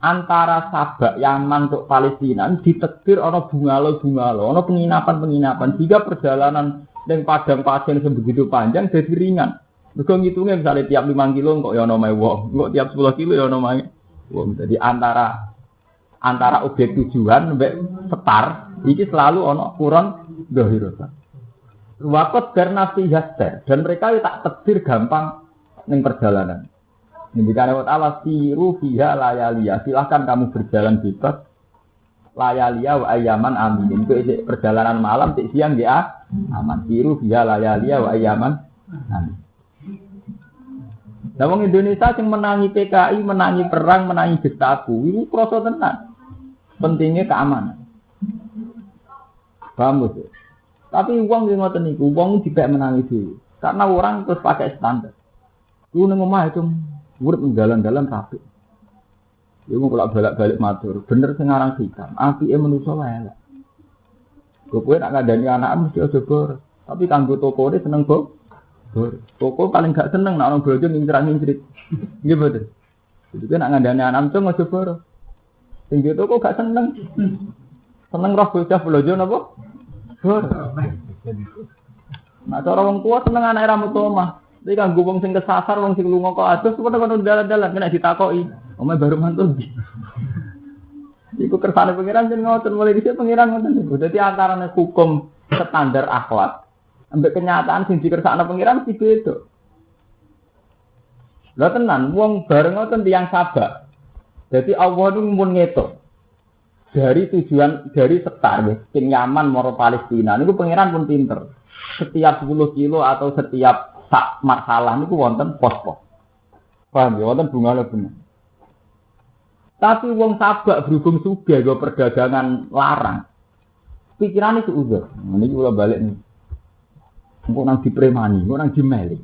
Antara Sabak Yaman untuk Palestina ditetir ana bungalo-bungalo, ana penginapan-penginapan. Jika perjalanan ning padang pasir sebegitu panjang jadi ringan. Mergo ngitungnya misalnya tiap 5 kilo kok ya ana mae wong, kok tiap 10 kilo ya ana mae wong. Jadi antara objek tujuan sampai setar iki selalu ana kurang dhahiratan. Waqat bernasi haster dan mereka tak tedbir gampang ning perjalanan. Ngendikane Allah Ta'ala siru fiha layaliya, silahkan kamu berjalan bebas layalia wa ayaman amin. Itu perjalanan malam tik siang dia aman. Siru via layalia wa ayaman amin. Nah, wong Indonesia yang menangi PKI, menangi perang, menangi Gestapo, itu krasa tenan. Pentingnya keamanan. Paham tuh? Tapi uang yang ngoten niku, uang tidak menangi dulu. Karena orang terus pakai standar. Lu nang omah itu urip jalan-jalan rapi. Iku kalau balik-balik matur, bener sing aran hikam. Apike manusa wae elek. Kowe nak ngandani anak mesti aja bor. Tapi kanggo tokone seneng bor. Toko paling gak seneng nak orang bojo ngincrak-ngincrit. Nggih betul. Jadi kan nak ngandani anak itu aja bor. Sing toko gak seneng. Seneng roh bocah blojo napa? Bor. Nah, cara wong tua seneng anake ra metu omah. Iki kanggo wong sing kesasar, wong sing lunga kok adus kono dalan-dalan nek ditakoki, omah baru mantul. Iku kersane pengiran jeneng ngoten, mulai dhisik pengiran ngoten niku. Dadi antarane hukum standar akhlak ambek kenyataan sing dikersakno pengiran mesti beda. Lah tenan, wong bareng ngoten tiyang sabar. Dadi Allah niku mun ngetok. Dari tujuan dari sektar wis sing Yaman maro Palestina niku pengiran pun pinter. Setiap 10 kilo atau setiap sak masalah niku wonten pos-pos. Paham ya, wonten bunga bener. Tapi wong sabak berhubung sugih go perdagangan larang. Pikirane suudzon. Niki kula balik nih. Engko nang dipremani, engko nang dimeli.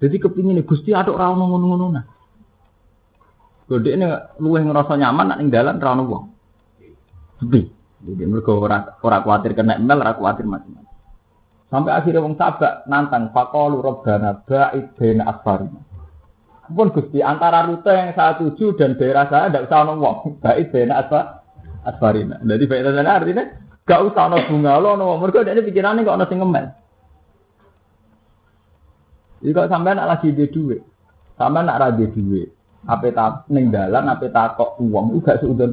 Jadi kepingine Gusti atuk ra ono ngono-ngono nah. Godekne luwih ngrasa nyaman nek ning dalan ra ono wong. Sepi. Jadi mergo ora kuwatir kena mel, ora kuwatir macam-macam. Sampai akhirnya wong sabak nantang faqalu rabbana ba'id baina asfarina. Pun Gusti antara rute yang saya tuju dan daerah saya ndak usah ono wong. Ba'id baina asfarina. Jadi faedahnya artinya gak usah ono bunga lo ono mergo dekne pikirane kok ono sing ngemel. Iki kok sampean nak lagi di dhuwit. Sampean nak ra di dhuwit. Ape ta ning dalan ape takok wong iku gak seudon.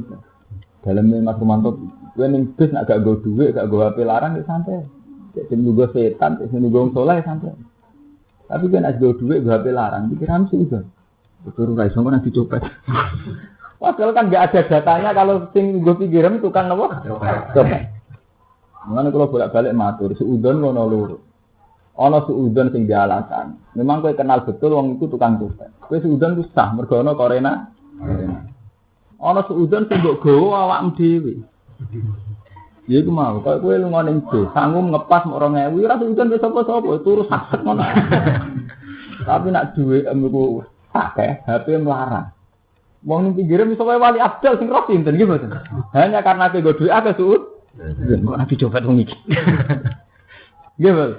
Daleme Mas Romanto kowe ning bis nak gak nggo dhuwit, gak nggo HP larang ya santai. Cek nunggu setan, cek nunggu soleh santai. Tapi kan ada duit gak HP larang, pikiran sudah. Betul ora iso nang dicopet. Padahal kan enggak ada datanya kalau sing nunggu pikiran tukang apa? Copet. Mulane kalau bolak-balik matur, suudon ngono loro. Ana suudon sing dialasan. Memang kowe kenal betul wong iku tukang copet. Kowe suudon ku sah mergo ana korena. Ana suudon sing mbok gawa awakmu dhewe. Ya iku mau, kok kowe lunga ning bis, sanggup ngepas 2000, ora sudan wis sapa-sapa, turu sakit ngono. Tapi nak dhuwit emku akeh, HP melarang. Wong ning pinggire iso wae wali abdal sing roh sinten nggih mboten. Hanya karena kowe go dhuwit akeh suud. Kok ati coba wong iki. Nggih, Bos.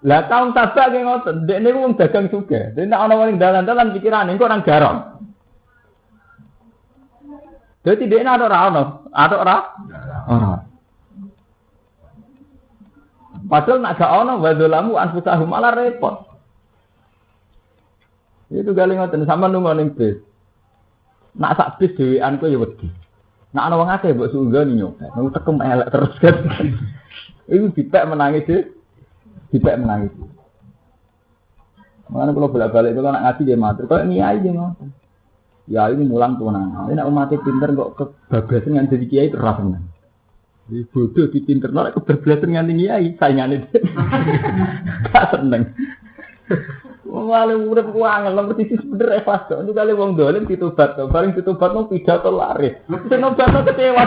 Lah taun tabak ki ngoten, dekne wong dagang sugih. Dene nek ana wong dalan-dalan pikirane engko nang garong. Jadi dia ada orang, ada orang. Padahal nak gak ono, wadolamu anfusahum malah repot. Itu kali ngoten sama nunggu ning bis. Nak sak bis dhewean ku ya wedi. Nak ana wong akeh mbok sunggoni nyopet. Nang tekem elek terus kan. Iku dipek menangis dhewe. Dipek menangis. Mana kalau bolak-balik itu nak ngaji dia matur, kok niai dia ngoten. Ya ini mulang tuanan. Ini nak umatnya pinter kok kebablasan dengan jadi kiai terus seneng. Di bodoh di pinter nak kebablasan dengan kiai saingannya dia. Tak seneng. Malah urip ku angel nomor siji bener ikhlas kok. Itu kali wong dolen ditobat to. Bareng ditobat mau pidato laris. Sing nobatno kecewa.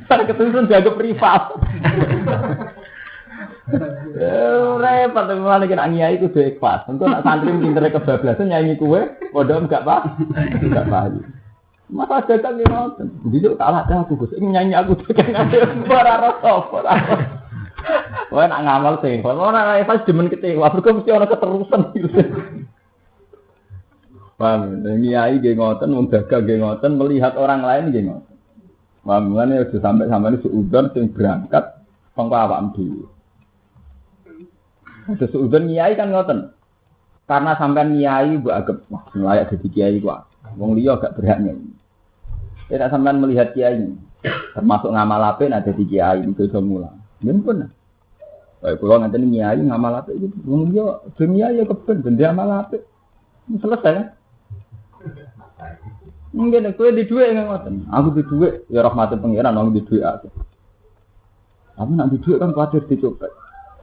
Sak ketusun jago privat. Repot malah kena nyai itu dhek pas. Engko nak santri pintere kebablasan nyanyi kuwe, padha enggak paham. Masa dagang ngoten. Dhisik tak latih aku Gus. Nyanyi aku dagang ora rasa apa. Wah nak ngamal sing. Ora pas demen kecewa, mergo mesti ana keterusan gitu. Paham, nyai nggih ngoten, wong dagang nggih ngoten, melihat orang lain nggih ngoten. Paham, ngene aja sampai seudon sing berangkat sangka awakmu dhewe. Sesuudon nyai kan ngoten. Karena sampean nyai mbok anggap wah layak dadi kiai kok. Wong liya gak berhak nyai. Nek sampean melihat kiai termasuk ngamal apik nek dadi kiai iso mulang. Yen pun. Kayak kula ngenten nyai ngamal apik iki wong liya nyai ya keben ben amal apik. Selesai. Mungkin kowe di dhuwit ngoten. Aku di dhuwit ya rahmate pangeran aku di dhuwit aku. Tapi nek di dhuwit kan kuwatir dicopet.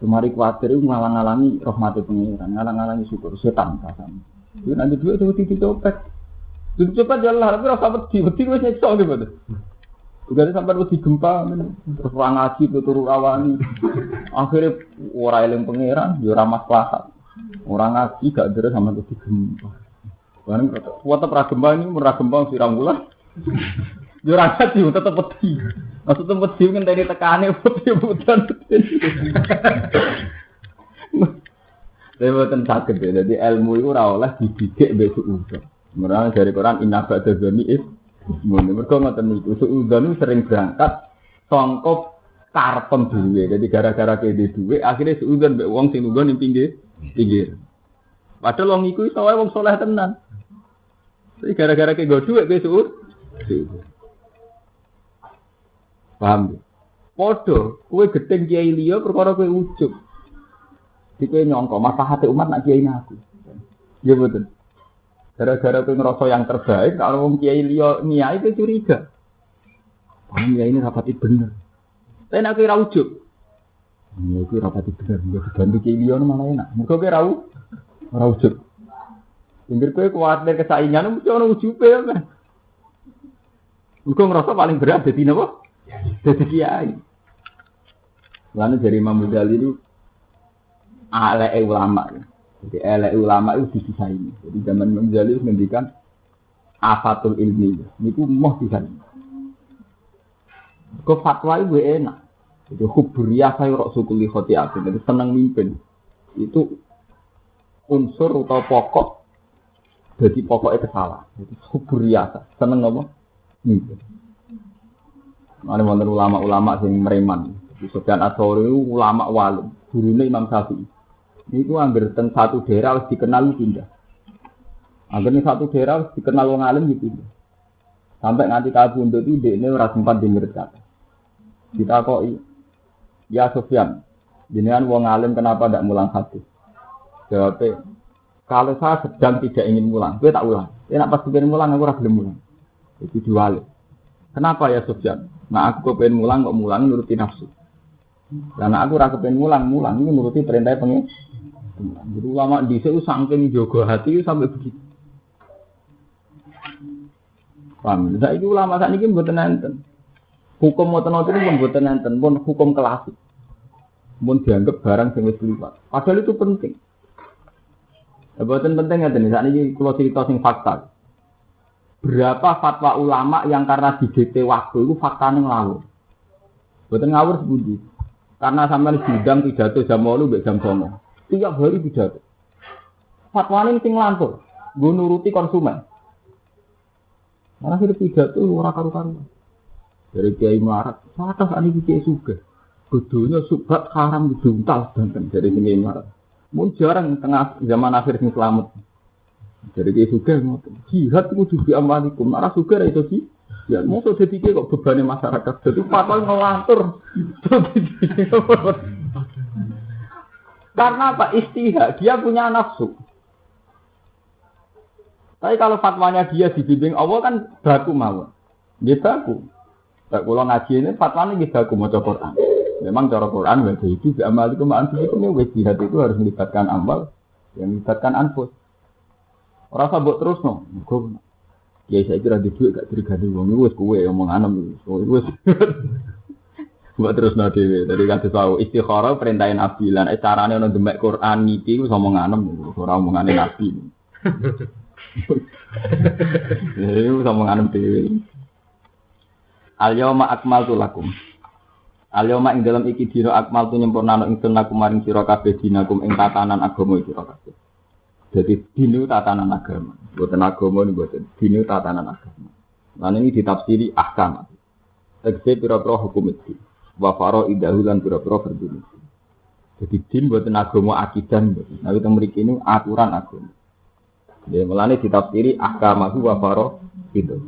Semari kuwatir iku ngalang-alangi rahmate pangeran, ngalang-alangi syukur setan kasane. Iku nek di dhuwit itu dicopet. Dicopet ya Allah, tapi rasa wedi wis nyekso gitu. Juga sampai wedi gempa terus ora ngaji turu rawani. Akhire ora eling pangeran, ya ora maslahat. Ora ngaji gak deres sampe wedi gempa. Bareng kuat ora gempa ini ora gempa siram bulan. Yo ora ngaji tetep wedi. Maksudnya wedi ngenteni tekane wedi-wedan. Lewatan sakit ya, jadi ilmu itu ora oleh dididik mbek suudzon. Merane dari Quran inna ba'dzani mergo ngoten niku suudzon sering berangkat sangka karepem dhewe. Jadi gara-gara kene dhuwit akhirnya suudzon mbek wong sing lungguh ning pinggir. Padahal wong iku iso wae wong saleh tenan. Tapi gara-gara kene go dhuwit kowe suudzon. Paham? Padha kowe gedeng kiai liya perkara kowe ujug. Dikowe nyangka maslahate umat nak kiai aku. Ya betul. Gara-gara kowe ngerasa yang terbaik kalau wong kiai liya niai kowe curiga. Paham ya ini rapati bener. Tapi nek kowe ra ujug. Ya kowe rapati bener, mbok dibantu kiai liya malah enak. Muga kowe ora ujug. Pinggir kowe kuwatir kesaingan mesti ono ujube ya. Muga ngerasa paling berat dadi napa? Dadi kiai. Lalu dari Imam Ghazali itu ala ulama. Jadi ala ulama itu dipisahin. Jadi zaman Imam Ghazali itu mendikan afatul ilmi. Niku moh pisan. Kok fatwa itu enak. Jadi huburiyah saya rok sukuli khotiatin. Jadi senang mimpin. Itu unsur atau pokok. Jadi pokoknya kesalah. Jadi huburiyah. Senang apa? Mimpin. Ada wonten ulama-ulama sing mereman. Sufyan Ats-Tsauri ulama walim, gurune Imam Syafi'i. Niku anggere teng satu daerah wis dikenal pindah. Anggere satu daerah wis dikenal wong alim pindah. Sampai nganti kabundut iki dekne ora sempat dimurid kata. Ditakoki, "Ya Sufyan, jenengan wong alim kenapa ndak mulang hadis?" Jawabnya, "Kalau saya sedang tidak ingin mulang, kowe tak ulang. Nek pas pengen mulang aku ora gelem mulang." Itu diwale. Kenapa ya Sufyan? Nah aku kepengen mulang kok mulang nuruti nafsu. Karena aku ora kepengen mulang ini nuruti perintah pengen. Jadi ulama dhisik saking jaga hati sampai begitu. Paham? Saiki ulama sakniki mboten enten. Hukum moten-moten pun mboten enten, pun hukum klasik. Mun dianggap barang sing wis liwat. Padahal itu penting. Mboten penting ngeten sakniki kula cerita sing fakta. Berapa fatwa ulama yang karena didikte waktu itu faktanya ngawur. Mboten ngawur sepundi. Karena sampean sidang pidato jam 8 mbek jam 9. Tiap hari pidato. Fatwane sing lantur, nggo nuruti konsumen. Malah hidup pidato ora karu-karuan. Dari Kiai Melarat, salah sakniki Kiai Sugih. Bodonya subhat haram diduntal banten dari Kiai Melarat. Mun jarang tengah zaman akhir sing selamat. Jadi Kiai Sugih ngoten. Jihad iku kudu diamalikum. Ora sugih ra iso di. Ya mosok dadi kok bebane masyarakat. Dadi fatwa ngelantur. Karena apa? Istihad, dia punya nafsu. Tapi kalau fatwanya dia dibimbing Allah kan baku mawon. Nggih baku. Nek kula ngaji ini fatwane nggih baku maca Quran. Memang cara Quran wae itu amalikum anfusikum wis jihad itu harus melibatkan amal, yang melibatkan anfus. Ora usah mbok terusno. Mergo ya saya kira di duit gak dirgani wong iku wis kowe omong anem wis. Mbok terusno dhewe. Dari kate sawu istikharah perintah Nabi lan carane ono demek Quran niki wis omong anem ora omongane Nabi. Wis omong anem dhewe. Al-yauma akmaltu lakum. Al-yauma ing dalam iki dina akmaltu nyempurnano ingsun lakum maring sira kabeh dinakum ing tatanan agama sira kabeh. Jadi dinu tatanan agama, bukan agama ini bukan dinu tatanan agama. Lan ini ditafsiri ahkam. Tegese pira-pira hukum iki. Wa faraidahulan pira-pira fardhu. Jadi din bukan agama akidah mboten. Nek teng mriki ini aturan agama. Ya mulane ditafsiri ahkam wa faraidah.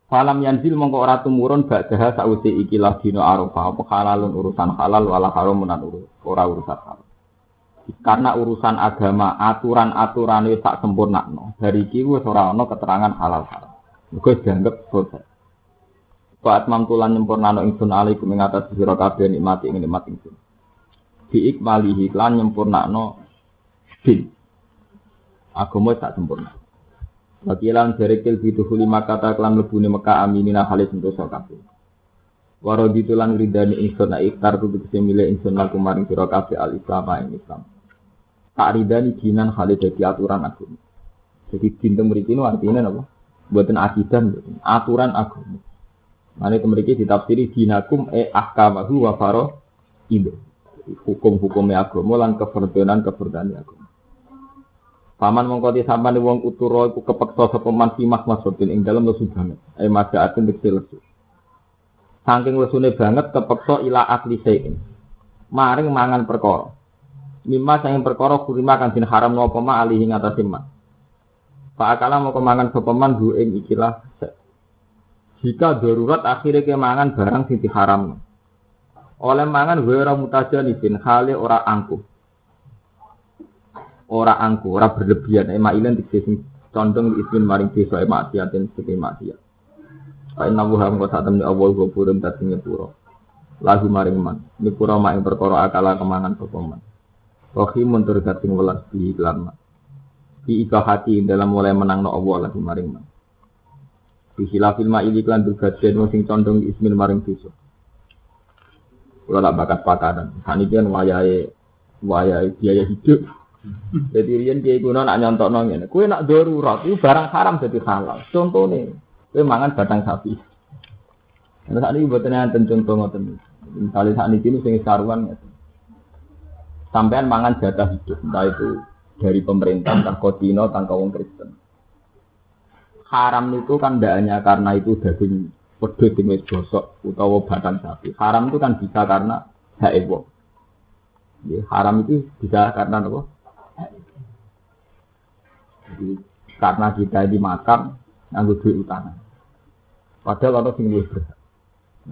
Falam yanzil mongko ora tumurun ba'daha sause iki lah dina Arafah apa halalun urusan halal wala haramun ora urusan halal. Karena urusan agama, aturan-aturan itu tak sempurna. Dari iki wis ora ana keterangan halal haram. Mergo dianggap selesai. Fa'at mamtulan nyempurnano ingsun alaikum ing atas sira kabeh nikmati ing nikmat ingsun. Bi ikmalihi lan nyempurnano din. Agama tak sempurna. Wakilan berikil biduhuli makata kelan lebune Mekah aminina halis sentosa kabeh. Waradi tulan ridani ingsun iktar tu tegese milih ingsun laku maring sira kabeh al-Islam ing Islam. Tak ridani dinan halis dadi aturan agama. Jadi dinten mriki nu artine napa? Mboten akidah, mboten aturan agama. Mane mriki ditafsiri dinakum ahkamahu wa faraidu. Hukum-hukume agama lan keferdanan agama. Paman mongko disampani wong utara iku kepeksa sapa man simak maksudin ing dalem lesu banget. Madaatin tegese lesu. Saking lesune banget kepeksa ila akli sayin. Maring mangan perkara. Mimma saking perkara kurima kang den haram napa ma alihi ngatasi man. Pak akala mongko mangan sapa man bu ing ikilah. Jika darurat akhirnya kemangan barang sing diharam. Oleh mangan ora mutajanibin hale ora angkuh. Ora berlebihan emailen dikasih condong ismin maring desa maksiatin sing maksiat. Fa inna wa hamqa satam ni awal gopurun tatine pura. Lagu maring man, ni pura mak ing perkara akala kemangan sapa man. Rohimun tur gating welas di lan. Di ikahati dalam mulai menangno Allah lagu maring man. Bihilafil ma'ili klan bergaden sing condong ismin maring desa. Kula tak bakat pakanan. Saniki kan wayahe biaya hidup. Jadi riyen kiai kuno nak nyontokno ngene. Kowe nak darurat iku barang haram dadi halal. Contone, kowe mangan batang sapi. Nek sak niki mboten enten conto ngoten. Misale sak niki sing saruan ngeten. Sampean mangan jatah hidup, entah itu dari pemerintah, entah kodino, entah wong Kristen. Haram itu kan tidak hanya karena itu daging wedhus sing wis gosok utawa batang sapi. Haram itu kan bisa karena haewo. Ya, haram itu bisa karena apa? Jadi, karena kita dimakan nganggo duit utang. Padahal ana sing luwih berhak.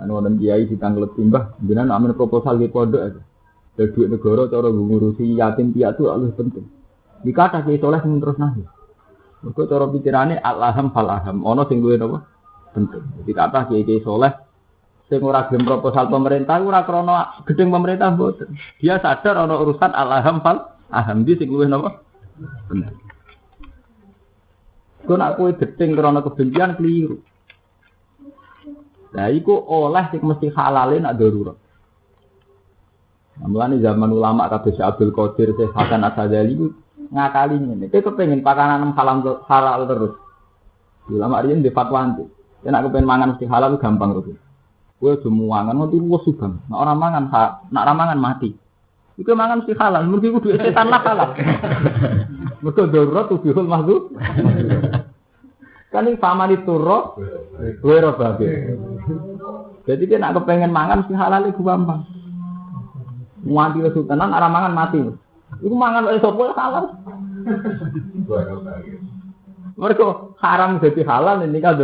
Nek ana kiai ditanglet timbah, jenengan amen proposal di pondok aja. Dari duit negara cara ngurusi yatim piatu luwih penting. Dikata kiai saleh sing terus nangis. Mergo cara pikirane al-aham fal-aham, ana sing luwih apa? Penting. Dikata kiai saleh sing ora gelem proposal pemerintah ora krana gedeng pemerintah mboten. Dia sadar ana urusan al-aham fal-aham di sing luwih napa? Penting. Kau nak kue gedeng karena kebencian keliru. Nah, iku oleh sing mesti halalin nak darurat. Mulane zaman ulama kabeh Syekh Abdul Qadir, Syekh Hasan Asy-Syadzali iku ngakali ngene. Kowe kepengin pakanan halal terus. Ulama riyen di fatwa anti. Nek kepengin mangan mesti halal gampang terus. Kowe aja mangan nganti wis subang. Nek ora mangan mati. Iku mangan mesti halal, mergo iku duwe setan lah halal. Mergo darurat tubihul mahdzur. Kan iki pamane turu, kowe ora babe. Jadi dia nak kepengen mangan mesti halal iku gampang. Mati wis tenan ora mangan mati. Iku mangan wis sapa halal. Mergo haram dadi halal ini kan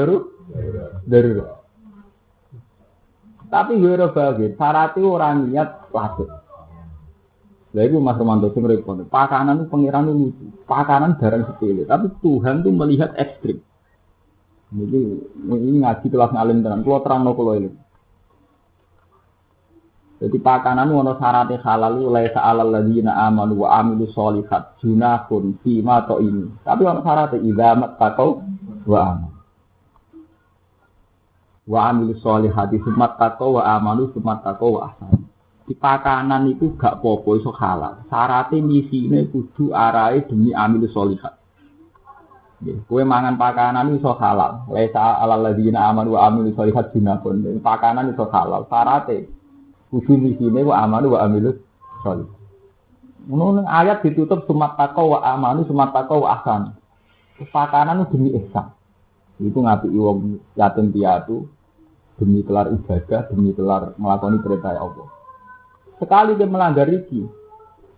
darurat. Tapi gue ora babe, syaratnya orang niat wajib. Lha iku Mas Romanto sing repot. Pakanan itu pangeran lucu. Pakanan barang sepele, tapi Tuhan tuh melihat ekstrim. Ini ngaji kelas ngalim tenan. Kulo terangno kulo ini. Jadi pakanan ono syaratnya halal oleh sa'alal ladzina amanu wa amilus sholihat junahun fima to ini. Tapi ono syaratnya idza mattaqau wa amanu. Wa amilus sholihati sumat taqau wa amanu sumat taqau wa ahsan. Di pakanan itu gak popo iso halal. Syaratnya misine kudu arahe demi amil sholihat. Nggih, kowe mangan pakanan iso halal. Laisa alal ladzina amanu wa amil sholihat junahun. Pakanan iso halal. Syaratnya kudu misine wa amanu wa amil sholih. Ngono ayat ditutup sumat taqau wa amanu sumat taqau wa ahsan. Pakanan demi ihsan. Itu ngapiki wong yatim piatu demi kelar ibadah, demi kelar nglakoni perintah Allah. Sekali dia melanggar iki,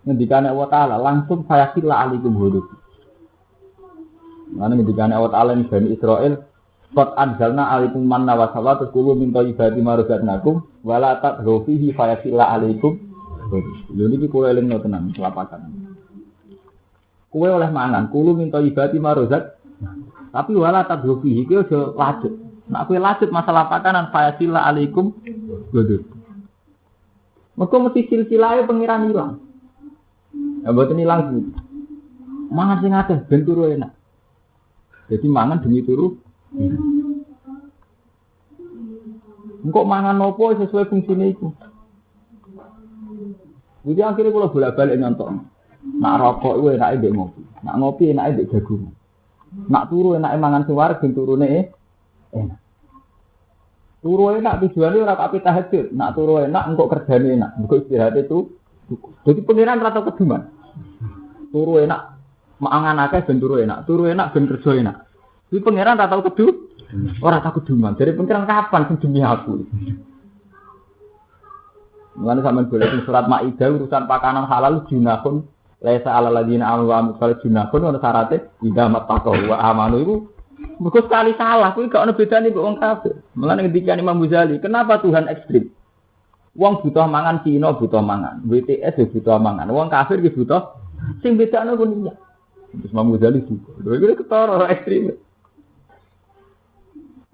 ngendikane Allah Ta'ala langsung saya kila alikum hudud. Mana ngendikane Allah Ta'ala ini Bani Israel, qad anzalna alikum manna wa salwa taqulu min thayyibati ma razaqnakum wa la tadghu fihi fa yakila alikum hudud. Lha niki kula eling tenan kelapakan. Kowe oleh mangan, kulo minta ibati marozak. Tapi wala tadhufi iki aja lanjut. Nek kowe lanjut masalah pakanan fayasilla alaikum godhot. Mergo mesti silsilahe pengiran ilang. Ya mboten ilang sih. Mangan sing akeh ben turu enak. Jadi mangan demi turu. Engko mangan nopo sesuai fungsine iku. Jadi akhirnya kalau bolak-balik nyontok. Nak rokok itu enaknya mbek ngopi. Nak ngopi enaknya mbek jagung. Nak turu enaknya mangan suwar ben turune enak. Turu enak tujuannya ora kabeh tahajud. Nak turu enak engko kerjane enak. Engko istirahat itu cukup. Jadi pengiran rata keduman. Turu enak mangan akeh ben turu enak. Turu enak ben kerja enak. Iki pengiran rata kedu. Ora tak keduman. Dari pengiran kapan sing demi aku. Mulane sampean golek surat Maidah urusan pakanan halal junahun laisa alal ladina amanu wa amilus junahun ana syaraté idza mattaqau wa amanu iku mergo sekali salah kuwi gak ono bedane mbek wong kafir. Mulane ngendikan Imam Ghazali, kenapa Tuhan ekstrim? Wong butuh mangan Cina butuh mangan, BTS butuh mangan, wong kafir ki butuh sing bedane ku niat. Terus Imam Ghazali juga. Lha iki ketara ekstrim.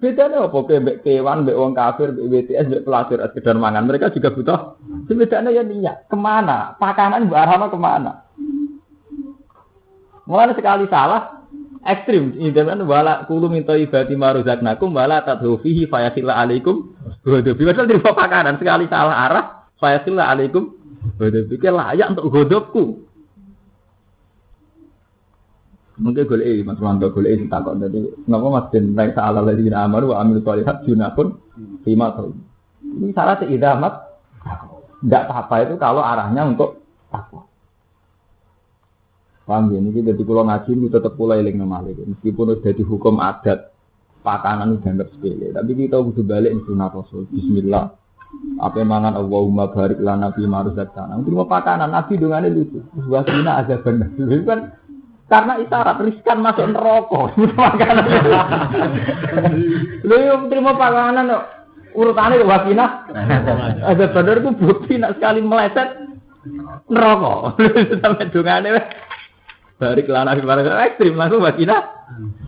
Bedanya apa? Mbek kewan, mbek wong kafir, mbek BTS, mbek pelacur, sekedar mangan. Mereka juga butuh. Bedanya ya niat. Kemana? Pakanan mbak Arhama kemana? Mulai sekali salah, ekstrim. Ini kan wala kulu minta ibati maruzaknakum wala tadhufihi fayasilla alaikum. Godobi. Padahal dari pakanan sekali salah arah, fayasilla alaikum. Godobi. Layak untuk godobku. Mungkin golek Mas Wanto golek takok dadi napa Mas Den nek salah lagi amar wa amil sholihat junapun lima tahun. Ini syarat idamat enggak apa-apa itu kalau arahnya untuk takwa. Paham ya niki dadi kula ngaji niku tetep kula eling malih meskipun udah di hukum adat pakanan dianggap sepele tapi kita kudu balik sunah Rasul bismillah. Apa mangan Allahumma barik lana fi ma razaqtana. Terima pakanan Nabi dongane lucu. Wasina azaban. Kan karena isyarat riskan masuk neraka. Makanan. Lha terima pakanan kok urutane wakina. Ada bener ku bukti nak sekali meleset neraka. Sampai dongane barik lana fi barang ekstrim langsung wakina.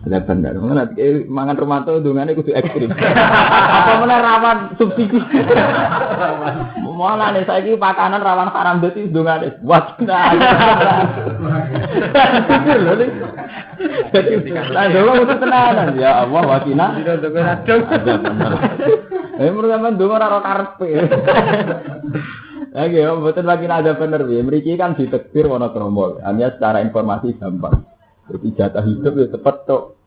Ada bener. Nanti mangan romanto dongane kudu ekstrim. Apa meneh rawan subsidi. Mulane saiki pakanan rawan haram dadi dongane wakina. Jadi, doa untuk tenanan ya Allah wakina. Menurut sampean doa ora karepe. Lagi ya, mboten wakina ada bener ya. Mriki kan ditekbir ana kromo. Hanya secara informasi gampang. Jadi jatah hidup ya cepet tok.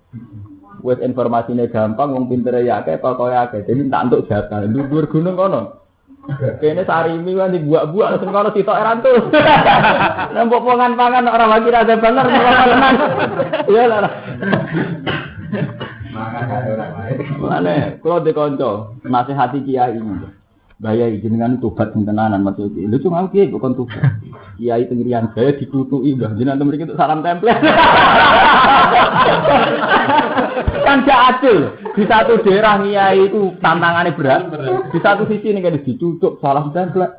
Wes informasinya gampang, wong pintere ya akeh, pokoke akeh. Jadi tak entuk jatah. Dhuwur gunung kono. Kene sarimi kan dibuak-buak terus kalau sitok erantul. Nembok pangan-pangan ora lagi ada bener tenan. Iya lah. Mane kalau dikonco nasihati kiai ini. Bayai jenengan tobat sing tenanan maksud iki. Lho cuma kiai kok tobat. Kiai tengirian saya ditutuki Mbah jenengan mriki untuk salam tempel. Kan gak adil. Di satu daerah kiai itu tantangannya berat. Di satu sisi ning kene dicucuk salam tempel.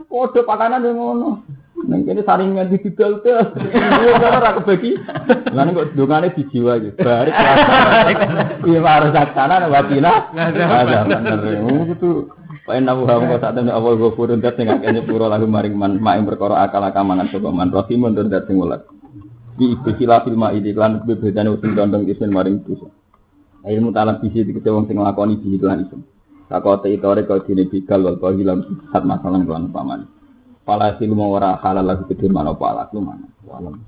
Kode pakanan yo ngono. Ning kene saringan dididol terus. Yo ora kebagi. Lah ning kok dongane dijiwa iki. Barik. Iya harus sakjana wakina. Ada bener. Itu Paen nabu hamu kok sak temne awal gofurun dat sing akeh nyepuro lagu maring man maing perkara akal-akal mangan sapa man rohimun tur dat sing welas. Bi ikhtilaf fil ma'id lan bebedane sing condong ismen maring dosa. Ilmu talab bisi dikete wong sing nglakoni bisi lan iso. Takote itore kok dene bigal wal hilam sat masalah lan paman. Pala silmu ora halal lagu gedhe manapa alak luman. Walam.